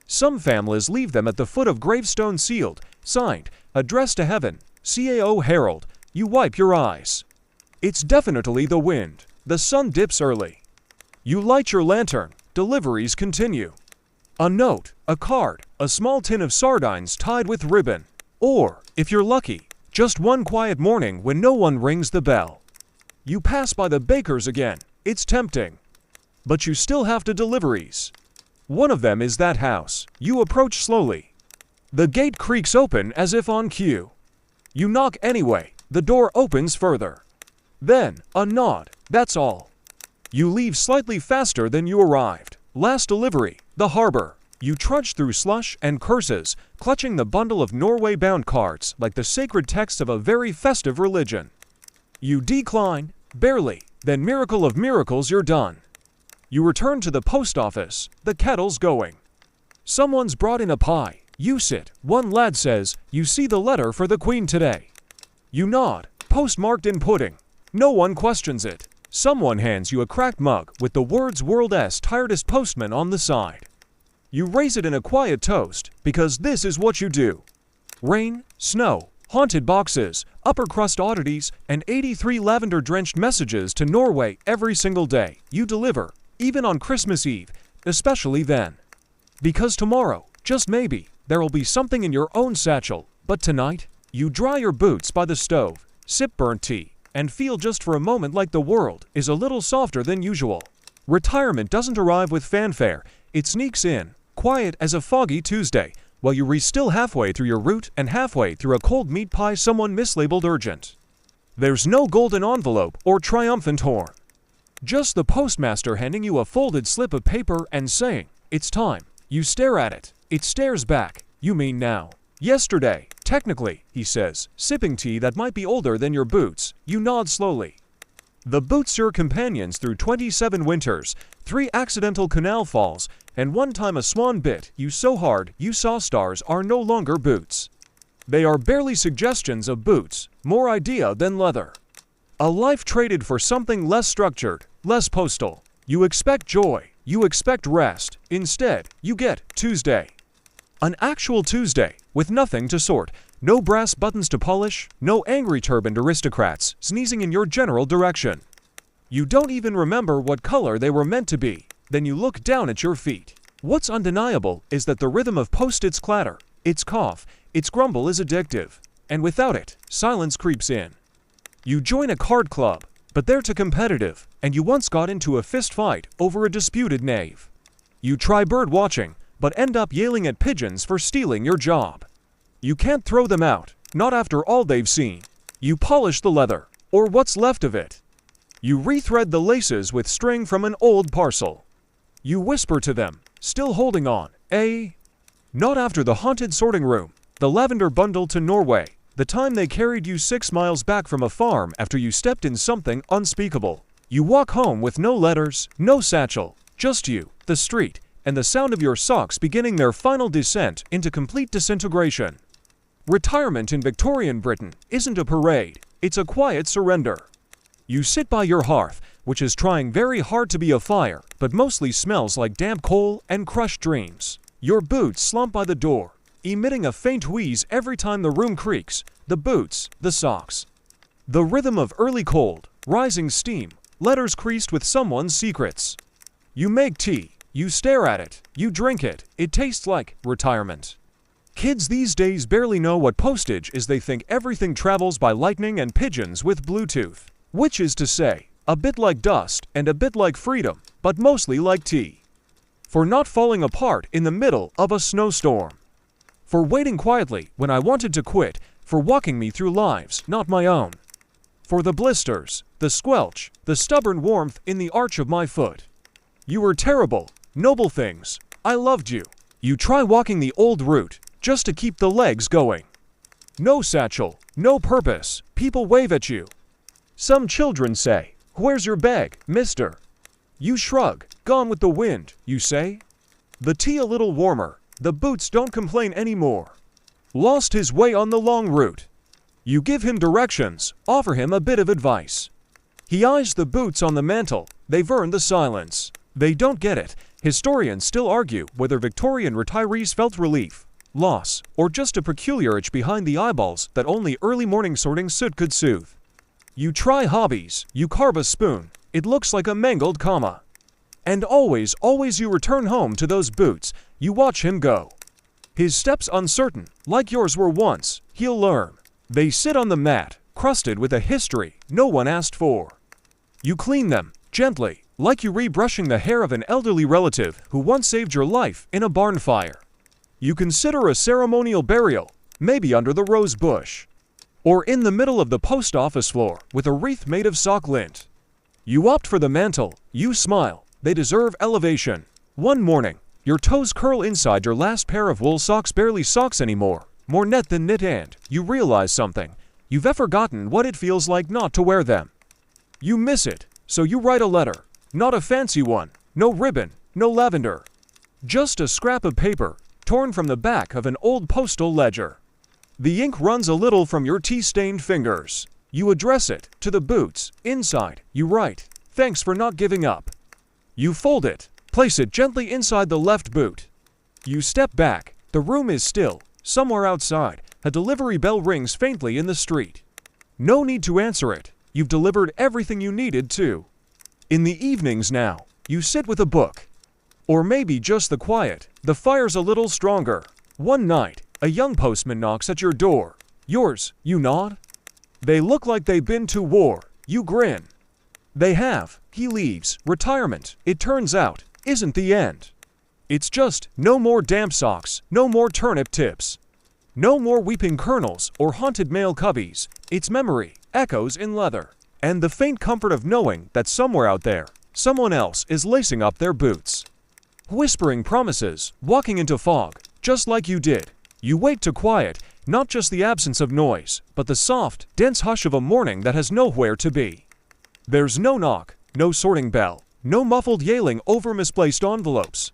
Some families leave them at the foot of gravestones sealed, signed, "Addressed to Heaven, CAO Herald." You wipe your eyes. It's definitely the wind. The sun dips early. You light your lantern. Deliveries continue. A note, a card, a small tin of sardines tied with ribbon. Or, if you're lucky, just one quiet morning when no one rings the bell. You pass by the baker's again. It's tempting. But you still have to deliveries. One of them is that house. You approach slowly. The gate creaks open as if on cue. You knock anyway. The door opens further. Then, a nod. That's all. You leave slightly faster than you arrived. Last delivery, the harbor. You trudge through slush and curses, clutching the bundle of Norway-bound cards like the sacred text of a very festive religion. You decline, barely, then miracle of miracles, you're done. You return to the post office. The kettle's going. Someone's brought in a pie. You sit. One lad says, "You see the letter for the Queen today." You nod. Postmarked in pudding. No one questions it. Someone hands you a cracked mug with the words "World's Tiredest Postman" on the side. You raise it in a quiet toast, because this is what you do. Rain, snow, haunted boxes, upper crust oddities, and 83 lavender-drenched messages to Norway every single day. You deliver, even on Christmas Eve, especially then. Because tomorrow, just maybe, there will be something in your own satchel. But tonight, you dry your boots by the stove, sip burnt tea, and feel just for a moment like the world is a little softer than usual. Retirement doesn't arrive with fanfare. It sneaks in, quiet as a foggy Tuesday, while you're still halfway through your route and halfway through a cold meat pie someone mislabeled urgent. There's no golden envelope or triumphant horn. Just the postmaster handing you a folded slip of paper and saying, "It's time." You stare at it. It stares back. You mean now. "Yesterday, technically," he says, sipping tea that might be older than your boots. You nod slowly. The boots your companions through 27 winters, 3 accidental canal falls, and one time a swan bit you so hard you saw stars are no longer boots. They are barely suggestions of boots, more idea than leather. A life traded for something less structured, less postal. You expect joy, you expect rest. Instead, you get Tuesday. An actual Tuesday, with nothing to sort, no brass buttons to polish, no angry turbaned aristocrats sneezing in your general direction. You don't even remember what color they were meant to be. Then you look down at your feet. What's undeniable is that the rhythm of Post-its clatter, its cough, its grumble is addictive. And without it, silence creeps in. You join a card club, but they're too competitive, and you once got into a fist fight over a disputed knave. You try bird watching, but end up yelling at pigeons for stealing your job. You can't throw them out, not after all they've seen. You polish the leather, or what's left of it. You rethread the laces with string from an old parcel. You whisper to them, still holding on, Not after the haunted sorting room, the lavender bundle to Norway, the time they carried you 6 miles back from a farm after you stepped in something unspeakable. You walk home with no letters, no satchel, just you, the street, and the sound of your socks beginning their final descent into complete disintegration. Retirement in Victorian Britain isn't a parade, it's a quiet surrender. You sit by your hearth, which is trying very hard to be a fire, but mostly smells like damp coal and crushed dreams. Your boots slump by the door. emitting a faint wheeze every time the room creaks, the boots, the socks. The rhythm of early cold, rising steam, letters creased with someone's secrets. You make tea, you stare at it, you drink it, it tastes like retirement. Kids these days barely know what postage is. They think everything travels by lightning and pigeons with Bluetooth. Which is to say, a bit like dust and a bit like freedom, but mostly like tea. For not falling apart in the middle of a snowstorm. For waiting quietly when I wanted to quit, for walking me through lives not my own. For the blisters, the squelch, the stubborn warmth in the arch of my foot. You were terrible, noble things. I loved you. You try walking the old route, just to keep the legs going. No satchel, no purpose, people wave at you. Some children say, "Where's your bag, mister?" You shrug, "Gone with the wind," you say. The tea a little warmer, the boots don't complain anymore. Lost his way on the long route. You give him directions, offer him a bit of advice. He eyes the boots on the mantel, they've earned the silence. They don't get it. Historians still argue whether Victorian retirees felt relief, loss, or just a peculiar itch behind the eyeballs that only early morning sorting soot could soothe. You try hobbies, you carve a spoon, it looks like a mangled comma. And always you return home to those boots, you watch him go. His steps uncertain, like yours were once, he'll learn. They sit on the mat, crusted with a history no one asked for. You clean them, gently, like you rebrushing the hair of an elderly relative who once saved your life in a barn fire. You consider a ceremonial burial, maybe under the rose bush. Or in the middle of the post office floor with a wreath made of sock lint. You opt for the mantle, you smile, they deserve elevation. One morning, your toes curl inside your last pair of wool socks, barely socks anymore, more net than knit, and you realize something. You've forgotten what it feels like not to wear them. You miss it, so you write a letter, not a fancy one, no ribbon, no lavender. Just a scrap of paper, torn from the back of an old postal ledger. The ink runs a little from your tea-stained fingers. You address it to the boots. Inside, you write, "Thanks for not giving up." You fold it, place it gently inside the left boot. You step back. The room is still. Somewhere outside, a delivery bell rings faintly in the street. No need to answer it. You've delivered everything you needed to. In the evenings now, you sit with a book. Or maybe just the quiet. The fire's a little stronger. One night, a young postman knocks at your door. Yours, you nod. They look like they've been to war. You grin. They have. He leaves. Retirement, it turns out, isn't the end. It's just no more damp socks, no more turnip tips. No more weeping colonels or haunted male cubbies. It's memory, echoes in leather, and the faint comfort of knowing that somewhere out there, someone else is lacing up their boots. Whispering promises, walking into fog, just like you did. You wake to quiet, not just the absence of noise, but the soft, dense hush of a morning that has nowhere to be. There's no knock, no sorting bell, no muffled yailing over misplaced envelopes.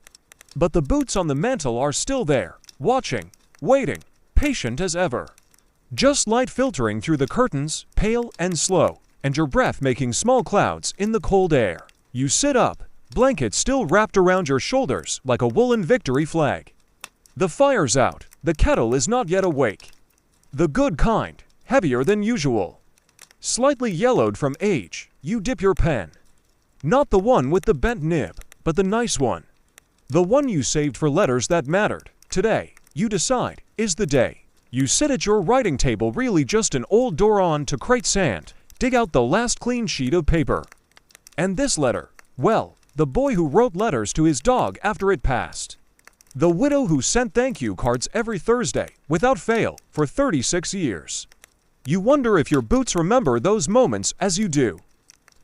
But the boots on the mantel are still there, watching, waiting, patient as ever. Just light filtering through the curtains, pale and slow, and your breath making small clouds in the cold air. You sit up, blanket still wrapped around your shoulders like a woolen victory flag. The fire's out, the kettle is not yet awake. The good kind, heavier than usual. Slightly yellowed from age, you dip your pen. Not the one with the bent nib, but the nice one. The one you saved for letters that mattered. Today, you decide, is the day. You sit at your writing table, really just an old door on to crate sand, dig out the last clean sheet of paper. And this letter, well, the boy who wrote letters to his dog after it passed. The widow who sent thank you cards every Thursday, without fail, for 36 years. You wonder if your boots remember those moments as you do.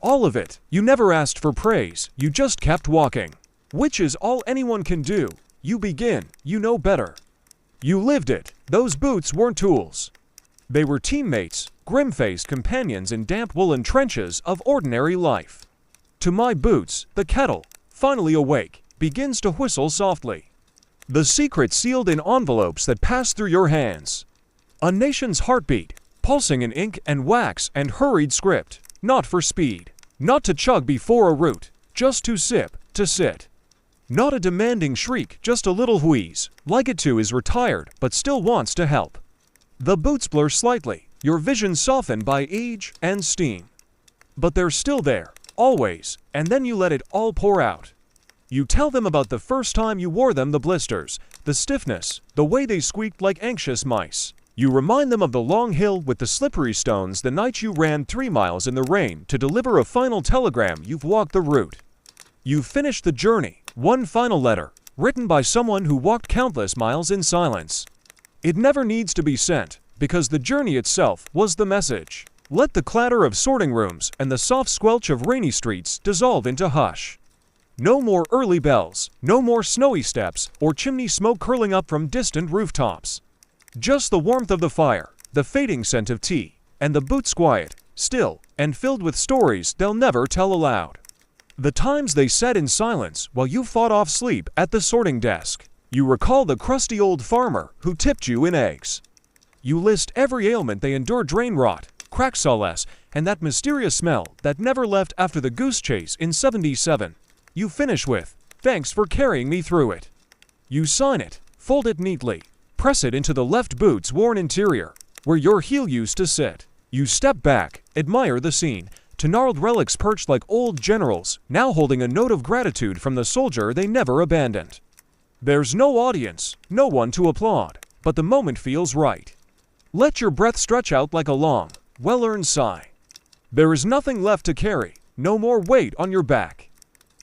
All of it, you never asked for praise, you just kept walking. Which is all anyone can do. You begin, you know better. You lived it, those boots weren't tools. They were teammates, grim-faced companions in damp woolen trenches of ordinary life. To my boots, the kettle, finally awake, begins to whistle softly. The secret sealed in envelopes that pass through your hands. A nation's heartbeat, pulsing in ink and wax and hurried script, not for speed, not to chug before a route, just to sip, to sit. Not a demanding shriek, just a little wheeze, like it too is retired but still wants to help. The boots blur slightly, your vision softened by age and steam. But they're still there, always, and then you let it all pour out. You tell them about the first time you wore them, the blisters, the stiffness, the way they squeaked like anxious mice. You remind them of the long hill with the slippery stones the night you ran 3 miles in the rain to deliver a final telegram. You've walked the route. You've finished the journey, one final letter, written by someone who walked countless miles in silence. It never needs to be sent, because the journey itself was the message. Let the clatter of sorting rooms and the soft squelch of rainy streets dissolve into hush. No more early bells, no more snowy steps or chimney smoke curling up from distant rooftops. Just the warmth of the fire, the fading scent of tea, and the boots quiet, still, and filled with stories they'll never tell aloud. The times they sat in silence while you fought off sleep at the sorting desk. You recall the crusty old farmer who tipped you in eggs. You list every ailment they endured: drain rot, crack sawless, and that mysterious smell that never left after the goose chase in '77. You finish with, "Thanks for carrying me through it." You sign it, fold it neatly, press it into the left boot's worn interior, where your heel used to sit. You step back, admire the scene, to gnarled relics perched like old generals, now holding a note of gratitude from the soldier they never abandoned. There's no audience, no one to applaud, but the moment feels right. Let your breath stretch out like a long, well-earned sigh. There is nothing left to carry, no more weight on your back.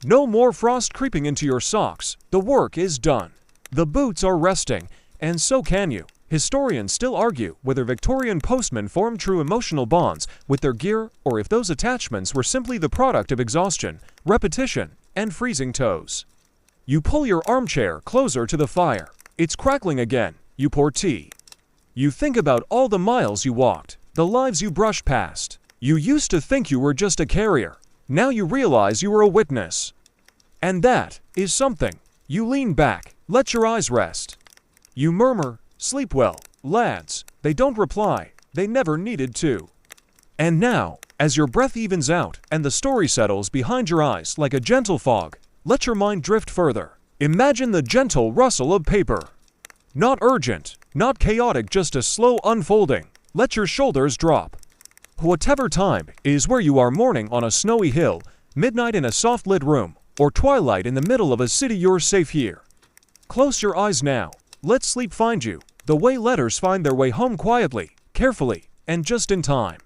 No more frost creeping into your socks. The work is done. The boots are resting, and so can you. Historians still argue whether Victorian postmen formed true emotional bonds with their gear or if those attachments were simply the product of exhaustion, repetition, and freezing toes. You pull your armchair closer to the fire. It's crackling again. You pour tea. You think about all the miles you walked, the lives you brushed past. You used to think you were just a carrier. Now you realize you were a witness. And that is something. You lean back, let your eyes rest. You murmur, "Sleep well, lads." They don't reply. They never needed to. And now, as your breath evens out and the story settles behind your eyes like a gentle fog, let your mind drift further. Imagine the gentle rustle of paper. Not urgent, not chaotic, just a slow unfolding. Let your shoulders drop. Whatever time is where you are, morning on a snowy hill, midnight in a soft-lit room, or twilight in the middle of a city, you're safe here. Close your eyes now. Let sleep find you, the way letters find their way home, quietly, carefully, and just in time.